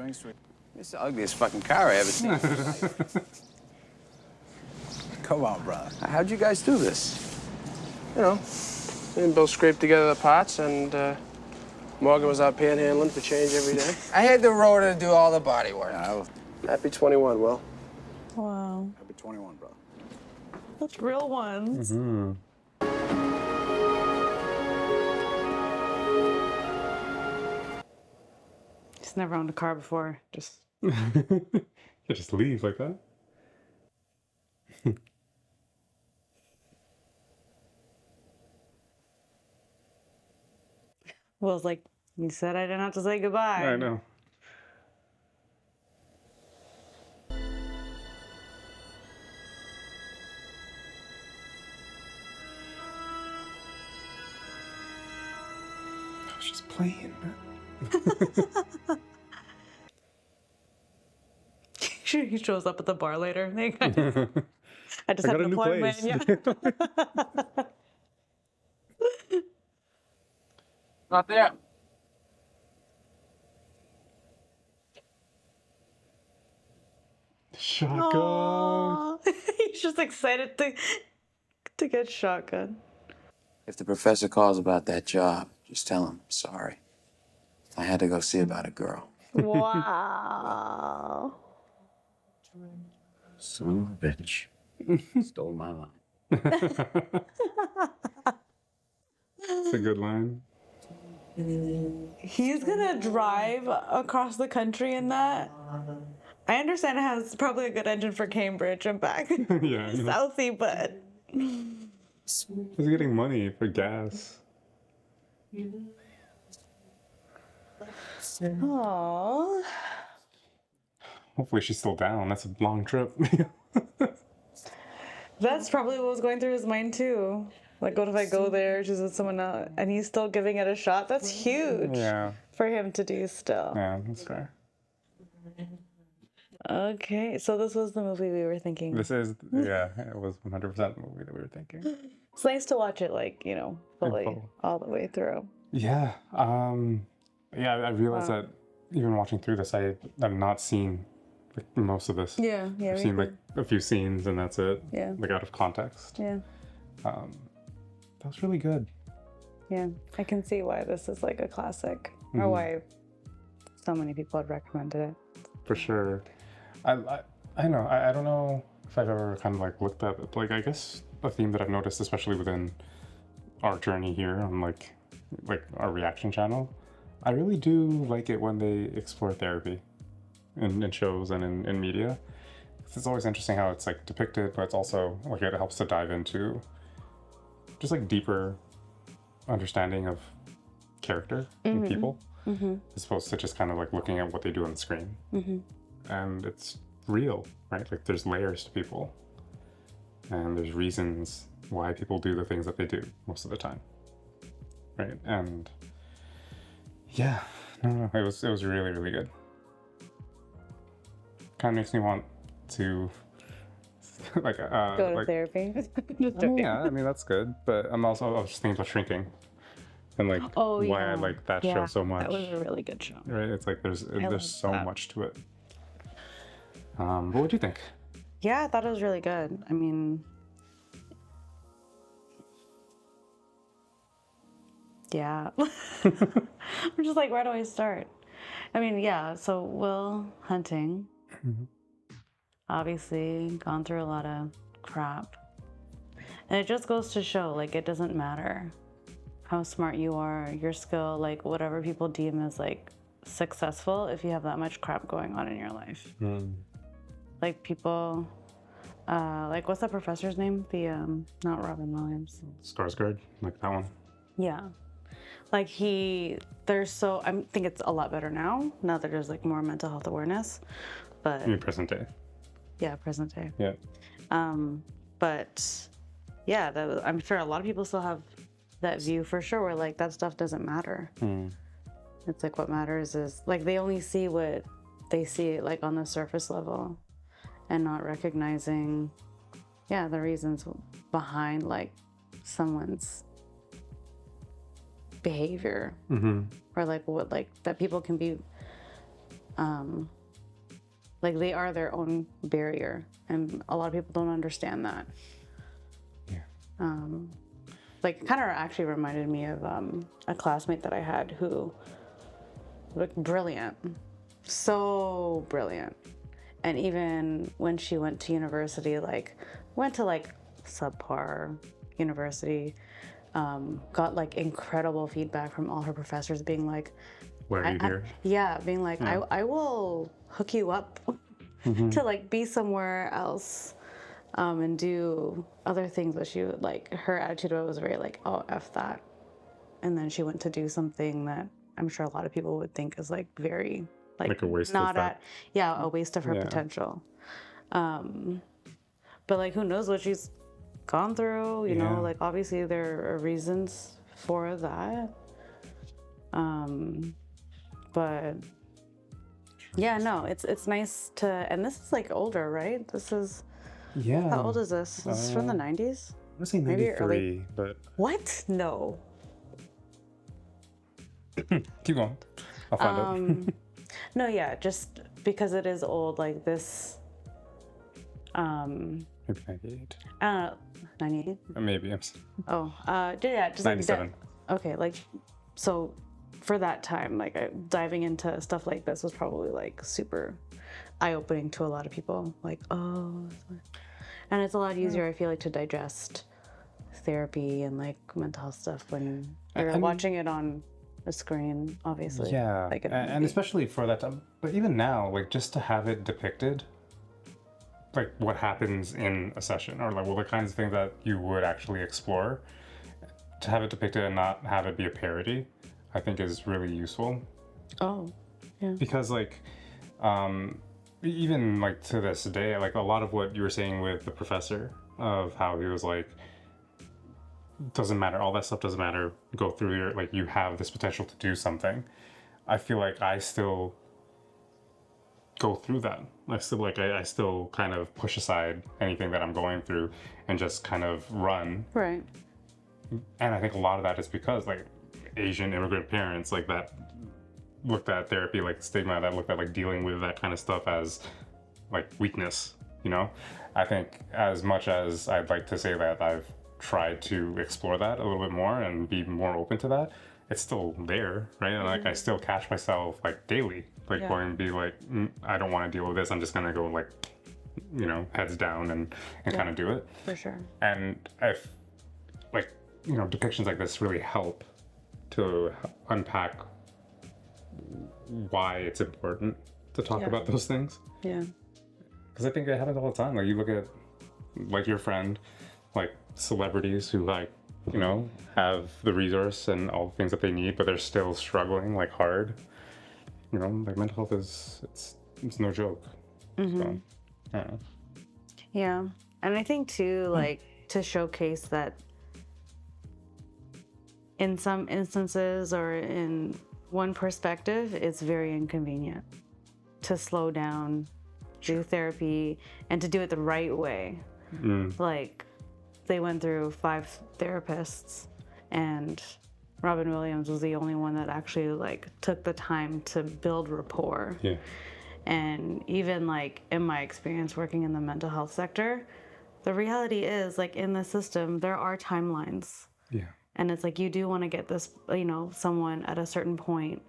[SPEAKER 10] It's the ugliest fucking car I ever seen.
[SPEAKER 5] Come on, brother.
[SPEAKER 10] How'd you guys do this?
[SPEAKER 5] You know, me and Bill scraped together the pots, and Morgan was out panhandling for change every day.
[SPEAKER 14] I had the rotor to do all the body work.
[SPEAKER 5] Happy 21, Will.
[SPEAKER 2] Wow.
[SPEAKER 5] Happy 21, brother.
[SPEAKER 2] That's real ones.
[SPEAKER 1] Mm-hmm.
[SPEAKER 2] Just never owned a car before. Just
[SPEAKER 1] You just leave like that.
[SPEAKER 2] Will's like, you said I didn't have to say goodbye.
[SPEAKER 1] I know. I was just playing.
[SPEAKER 2] He shows up at the bar later. I just had
[SPEAKER 1] got a
[SPEAKER 2] an
[SPEAKER 1] new
[SPEAKER 2] appointment.
[SPEAKER 1] place.
[SPEAKER 2] Yeah.
[SPEAKER 5] Not there.
[SPEAKER 1] Shotgun.
[SPEAKER 2] Aw. He's just excited to get shotgun.
[SPEAKER 8] If the professor calls about that job, just tell him sorry. I had to go see about a girl.
[SPEAKER 2] Wow.
[SPEAKER 12] Son of a bitch. Stole my line.
[SPEAKER 1] It's a good line.
[SPEAKER 2] He's gonna drive across the country in that. I understand it has probably a good engine for Cambridge and back.
[SPEAKER 1] Yeah. I know.
[SPEAKER 2] Southie, but
[SPEAKER 1] He's getting money for gas.
[SPEAKER 2] Aww.
[SPEAKER 1] Hopefully she's still down. That's a long trip.
[SPEAKER 2] That's probably what was going through his mind too. Like, what if I go there just with someone else and he's still giving it a shot? That's huge
[SPEAKER 1] Yeah.
[SPEAKER 2] for him to do still.
[SPEAKER 1] Yeah, that's fair.
[SPEAKER 2] Okay, so this was the movie we were thinking.
[SPEAKER 1] This is, yeah, it was 100% the movie that we were thinking.
[SPEAKER 2] It's nice to watch it, like, fully,
[SPEAKER 1] full.
[SPEAKER 2] all the way through.
[SPEAKER 1] Yeah. I realized that even watching through this, I have not seen like, most of this.
[SPEAKER 2] Yeah, yeah.
[SPEAKER 1] I've seen like a few scenes and that's it.
[SPEAKER 2] Yeah.
[SPEAKER 1] Like out of context.
[SPEAKER 2] Yeah.
[SPEAKER 1] That was really good.
[SPEAKER 2] Yeah, I can see why this is like a classic, or why so many people had recommended it.
[SPEAKER 1] For sure. I know. I don't know if I've ever kind of like looked at it. Like I guess a theme that I've noticed, especially within our journey here on like our reaction channel, I really do like it when they explore therapy in shows and in media. It's always interesting how it's like depicted, but it's also like it helps to dive into just like deeper understanding of character and people, as opposed to just kind of like looking at what they do on the screen. And it's real, right? Like there's layers to people, and there's reasons why people do the things that they do most of the time, right? And yeah, no, it was really, really good. Kind of makes me want to like
[SPEAKER 2] Go to therapy. Just joking.
[SPEAKER 1] yeah, I mean that's good, but I was just thinking about Shrinking, and like why I like that show so much.
[SPEAKER 2] That was a really good show.
[SPEAKER 1] Right? It's like there's so
[SPEAKER 2] that.
[SPEAKER 1] much to it. But what do you think?
[SPEAKER 2] Yeah, I thought it was really good. I mean, yeah. I'm just like, where do I start? I mean, yeah, so Will Hunting. obviously gone through a lot of crap. And it just goes to show, like, it doesn't matter how smart you are, your skill, like, whatever people deem as, like, successful if you have that much crap going on in your life. Like, people, like, what's that professor's name? The, not Robin Williams.
[SPEAKER 1] Skarsgård, like that one.
[SPEAKER 2] Yeah. Like, I think it's a lot better now that there's, like, more mental health awareness. But
[SPEAKER 1] In present day.
[SPEAKER 2] yeah, present day.
[SPEAKER 1] Yeah.
[SPEAKER 2] But yeah, I'm sure a lot of people still have that view for sure, where like that stuff doesn't matter. It's like what matters is like they only see what they see like on the surface level, and not recognizing, the reasons behind like someone's behavior, or like what like that people can be, like they are their own barrier, and a lot of people don't understand that. Like kind of actually reminded me of a classmate that I had who looked brilliant, so brilliant, and even when she went to university, like went to like subpar university, got like incredible feedback from all her professors being like,
[SPEAKER 1] why are you here?
[SPEAKER 2] Being like, I will hook you up to like be somewhere else, and do other things. But she would like, her attitude was very like, oh, F that. And then she went to do something that I'm sure a lot of people would think is like very like
[SPEAKER 1] a waste
[SPEAKER 2] not
[SPEAKER 1] of that.
[SPEAKER 2] a waste of her potential. But like, who knows what she's gone through, you know, like obviously there are reasons for that. But yeah, no, it's nice to, and this is like older, right? This is, how old is this? This is from the 90s?
[SPEAKER 1] I'm gonna say 93, but...
[SPEAKER 2] What? No.
[SPEAKER 1] Keep going. I'll find out.
[SPEAKER 2] No, yeah, just because it is old, like this,
[SPEAKER 1] Maybe 98.
[SPEAKER 2] 98?
[SPEAKER 1] Maybe.
[SPEAKER 2] Oh, yeah, just
[SPEAKER 1] 97.
[SPEAKER 2] Like, okay, like, so for that time, like diving into stuff like this was probably like super eye-opening to a lot of people. Like, oh, and it's a lot easier, I feel like, to digest therapy and like mental health stuff when you're watching it on a screen, obviously.
[SPEAKER 1] Yeah,
[SPEAKER 2] like
[SPEAKER 1] and especially for that time. But even now, like just to have it depicted, like what happens in a session, or like the kinds of things that you would actually explore, to have it depicted and not have it be a parody, I think is really useful.
[SPEAKER 2] Oh, yeah.
[SPEAKER 1] Because like, even like to this day, like a lot of what you were saying with the professor of how he was like, doesn't matter, all that stuff doesn't matter, go through your, like you have this potential to do something. I feel like I still go through that. I still kind of push aside anything that I'm going through and just kind of run.
[SPEAKER 2] Right.
[SPEAKER 1] And I think a lot of that is because like Asian immigrant parents like that looked at therapy like stigma, that looked at like dealing with that kind of stuff as like weakness, you know? I think as much as I'd like to say that I've tried to explore that a little bit more and be more open to that, it's still there, right? And like I still catch myself like daily, like going to be like, I don't want to deal with this, I'm just gonna go like, you know, heads down and kind of do it.
[SPEAKER 2] For sure.
[SPEAKER 1] And if like, you know, depictions like this really help to unpack why it's important to talk about those things.
[SPEAKER 2] Yeah.
[SPEAKER 1] Because I think it happens all the time. Like you look at like your friend, like celebrities who like, you know, have the resource and all the things that they need, but they're still struggling like hard. You know, like mental health is, it's no joke. So, I don't know.
[SPEAKER 2] Yeah. And I think too, like to showcase that in some instances or in one perspective, it's very inconvenient to slow down, do therapy, and to do it the right way. Like they went through 5 therapists, and Robin Williams was the only one that actually like took the time to build rapport.
[SPEAKER 1] Yeah.
[SPEAKER 2] And even like in my experience working in the mental health sector, the reality is like in the system, there are timelines.
[SPEAKER 1] Yeah.
[SPEAKER 2] And it's like, you do want to get this, you know, someone at a certain point,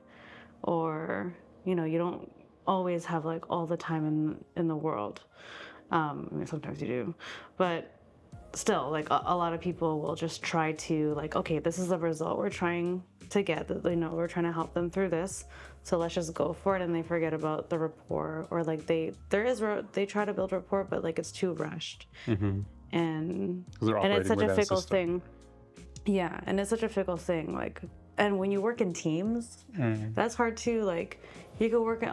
[SPEAKER 2] or, you know, you don't, always have like all the time in the world. I mean, sometimes you do, but still, like a lot of people will just try to like, okay, this is the result we're trying to get. We're trying to help them through this, so let's just go for it, and they forget about the rapport, or like they try to build rapport, but like it's too rushed, and it's such a fickle thing. Yeah, and it's such a fickle thing. Like, and when you work in teams, that's hard too. Like, you could work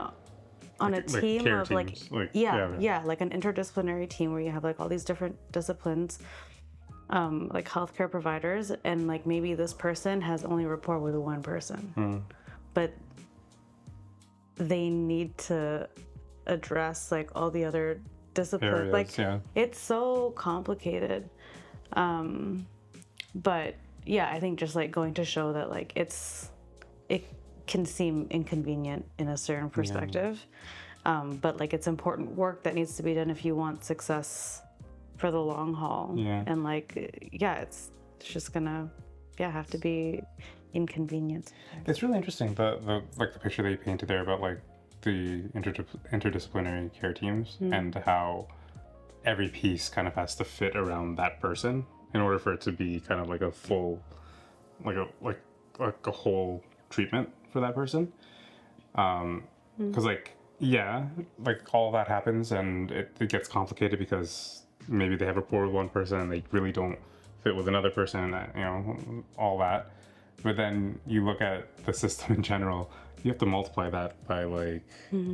[SPEAKER 2] on a team of like an interdisciplinary team where you have like all these different disciplines, like healthcare providers, and like maybe this person has only rapport with one person, but they need to address like all the other disciplines. It's so complicated. But yeah, I think just like going to show that like it can seem inconvenient in a certain perspective, but like it's important work that needs to be done if you want success for the long haul. And like it's just gonna have to be inconvenient.
[SPEAKER 1] It's really interesting the picture that you painted there about like the interdisciplinary care teams, and how every piece kind of has to fit around that person in order for it to be kind of like a full, like a whole treatment for that person. Because like all that happens, and it gets complicated because maybe they have rapport with one person and they really don't fit with another person, and all that. But then you look at the system in general, you have to multiply that by like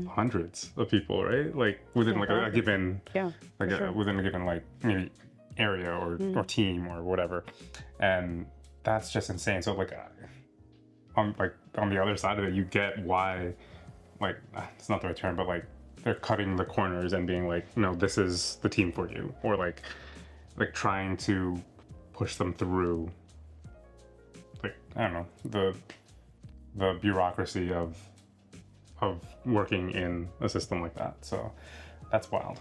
[SPEAKER 1] hundreds of people, right? Like within like a given within a given like maybe area or team or whatever, and that's just insane. So like on the other side of it, you get why, like, it's not the right term, but like they're cutting the corners and being like, no, this is the team for you, or like trying to push them through, like, I don't know, the bureaucracy of working in a system like that. So that's wild.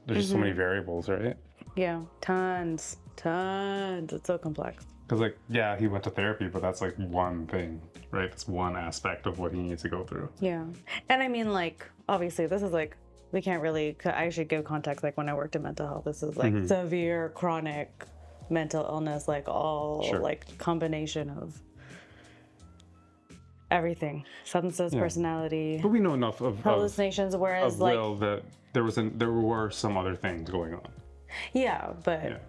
[SPEAKER 1] There's just so many variables, right?
[SPEAKER 2] Yeah, tons. It's so complex.
[SPEAKER 1] Because like, yeah, he went to therapy, but that's like one thing, right? That's one aspect of what he needs to go through.
[SPEAKER 2] Yeah. And I mean, like, obviously this is like, we can't really, I should give context, like when I worked in mental health, this is like severe chronic mental illness, like all like combination of everything, substances, personality.
[SPEAKER 1] But we know enough of
[SPEAKER 2] hallucinations, whereas like
[SPEAKER 1] Will, that there were some other things going on.
[SPEAKER 2] Yeah, but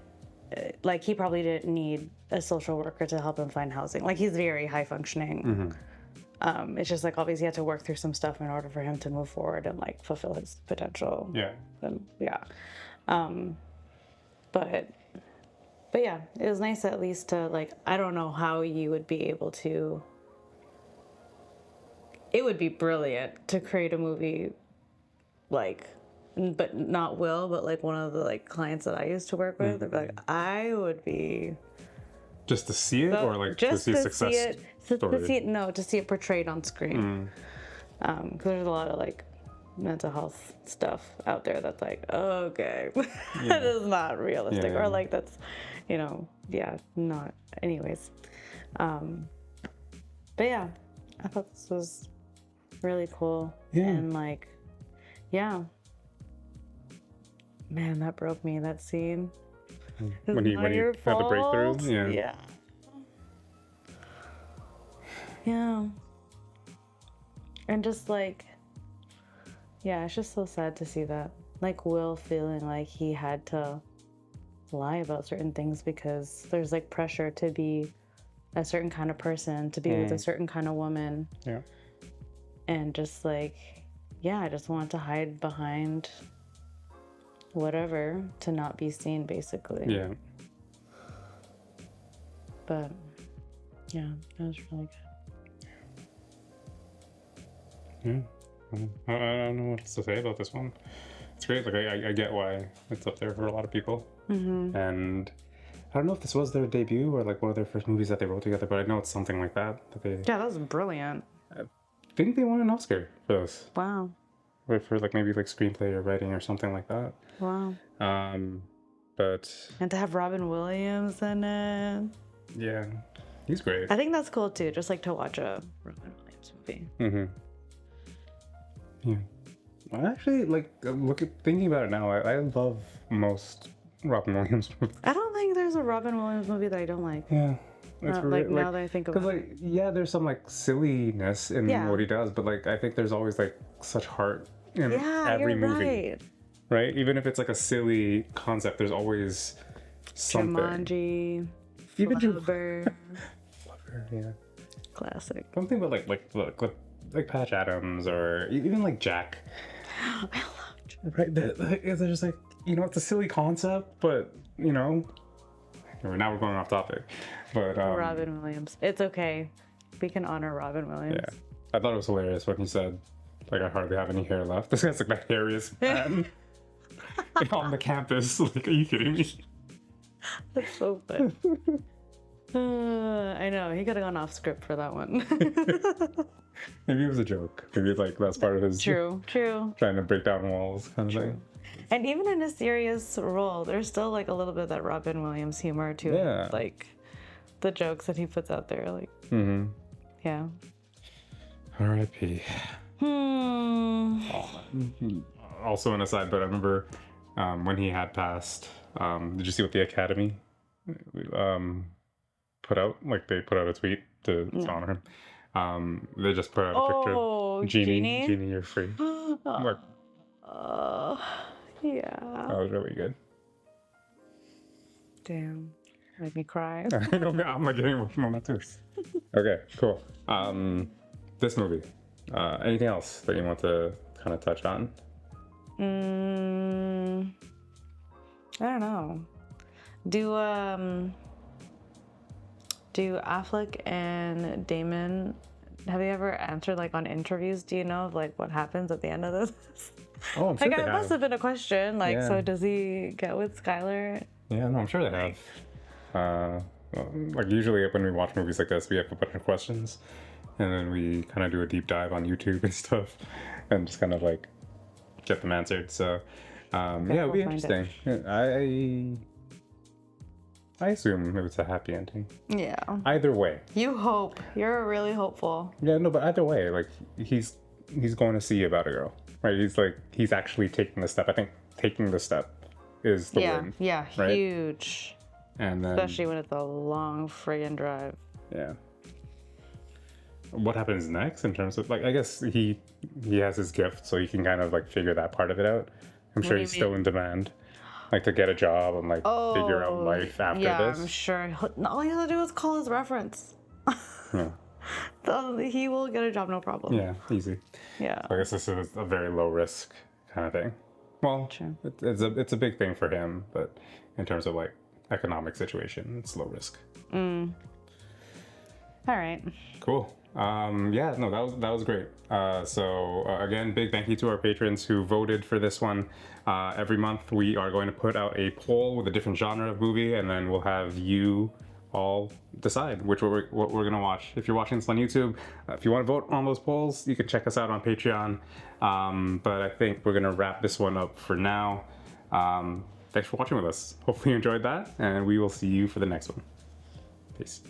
[SPEAKER 2] like he probably didn't need a social worker to help him find housing. Like he's very high functioning. It's just like obviously he had to work through some stuff in order for him to move forward and like fulfill his potential. But yeah, it was nice at least to like, I don't know how you would be able to. It would be brilliant to create a movie like, but not Will, but like one of the like clients that I used to work with. They'd be like, I would be.
[SPEAKER 1] Just to see it, or like just to see success story?
[SPEAKER 2] To see it portrayed on screen. Because there's a lot of like mental health stuff out there that's like, okay, that is not realistic, or like that's, not. Anyways, but yeah, I thought this was really cool, and like, man, that broke me, that scene.
[SPEAKER 1] When he had the breakthrough,
[SPEAKER 2] and just like, it's just so sad to see that, like Will feeling like he had to lie about certain things because there's like pressure to be a certain kind of person, to be with a certain kind of woman, and just like, I just want to hide behind whatever to not be seen, basically. But that was really good.
[SPEAKER 1] I don't know what else to say about this one. It's great. Like I get why it's up there for a lot of people. And I don't know if this was their debut or like one of their first movies that they wrote together, but I know it's something like that.
[SPEAKER 2] That was brilliant.
[SPEAKER 1] I think they won an Oscar for this.
[SPEAKER 2] Wow.
[SPEAKER 1] For like maybe like screenplay or writing or something like that.
[SPEAKER 2] Wow.
[SPEAKER 1] But
[SPEAKER 2] and to have Robin Williams in it.
[SPEAKER 1] Yeah, he's great.
[SPEAKER 2] I think that's cool too, just like to watch a Robin Williams movie.
[SPEAKER 1] I actually thinking about it now. I love most Robin Williams movies.
[SPEAKER 2] I don't think there's a Robin Williams movie that I don't like.
[SPEAKER 1] Yeah.
[SPEAKER 2] Now that I think about it.
[SPEAKER 1] Because yeah, there's some like silliness in what he does, but like I think there's always like such heart in every movie. Right? Even if it's like a silly concept, there's always something.
[SPEAKER 2] Jumanji.
[SPEAKER 1] Even
[SPEAKER 2] Flubber.
[SPEAKER 1] Flubber, yeah.
[SPEAKER 2] Classic.
[SPEAKER 1] Something about like Patch Adams or even like Jack.
[SPEAKER 2] I love Jack.
[SPEAKER 1] Right? They're just like, you know, it's a silly concept, but you know. Now we're going off topic, but
[SPEAKER 2] Robin Williams. It's okay. We can honor Robin Williams.
[SPEAKER 1] Yeah, I thought it was hilarious when he said, "Like I hardly have any hair left." This guy's like the hairiest man on the campus. Like, are you kidding me?
[SPEAKER 2] That's so fun. I know he could have gone off script for that one.
[SPEAKER 1] Maybe it was a joke. Maybe like that's part of his
[SPEAKER 2] True.
[SPEAKER 1] trying to break down walls kind of thing.
[SPEAKER 2] And even in a serious role, there's still like a little bit of that Robin Williams humor to it. Like the jokes that he puts out there. Like, yeah.
[SPEAKER 1] R.I.P. Also an aside, but I remember when he had passed, did you see what the Academy put out? Like they put out a tweet to honor him. They just put out a picture of Genie, you're free. Like,
[SPEAKER 2] yeah.
[SPEAKER 1] That was really good.
[SPEAKER 2] Damn. Make me cry.
[SPEAKER 1] I know, I'm like getting emotional now too. Okay, cool. This movie. Anything else that you want to kind of touch on?
[SPEAKER 2] I don't know. Do Affleck and Damon, have they ever answered like on interviews? Do you know of like what happens at the end of this?
[SPEAKER 1] Oh, I'm sure
[SPEAKER 2] like
[SPEAKER 1] they
[SPEAKER 2] it must have been a question. Like, so does he get with Skylar?
[SPEAKER 1] Yeah, no, I'm sure they have. Like usually when we watch movies like this, we have a bunch of questions, and then we kind of do a deep dive on YouTube and stuff, and just kind of like get them answered. So yeah, it'll be interesting. I assume it was a happy ending.
[SPEAKER 2] Yeah.
[SPEAKER 1] Either way.
[SPEAKER 2] You hope. You're really hopeful.
[SPEAKER 1] Yeah, no, but either way, like he's going to see about a girl, right? He's actually taking the step. I think taking the step is the win.
[SPEAKER 2] Yeah,
[SPEAKER 1] right?
[SPEAKER 2] Huge.
[SPEAKER 1] And then,
[SPEAKER 2] especially when it's a long friggin' drive.
[SPEAKER 1] Yeah. What happens next in terms of like, I guess he has his gift, so he can kind of like figure that part of it out. I'm sure he's still in demand, like to get a job and like figure out life after this.
[SPEAKER 2] Yeah, I'm sure. All he has to do is call his reference.
[SPEAKER 1] Yeah.
[SPEAKER 2] He will get a job, no problem.
[SPEAKER 1] Yeah, easy.
[SPEAKER 2] Yeah.
[SPEAKER 1] So I guess this is a very low risk kind of thing. Well, it's a big thing for him, but in terms of like economic situation, it's low risk.
[SPEAKER 2] All right.
[SPEAKER 1] Cool. Yeah, no, that was great. So again, big thank you to our patrons who voted for this one. Every month we are going to put out a poll with a different genre of movie, and then we'll have you all decide what we're gonna watch. If you're watching this on YouTube, if you want to vote on those polls, you can check us out on Patreon. But I think we're gonna wrap this one up for now. Thanks for watching with us. Hopefully you enjoyed that, and we will see you for the next one. Peace.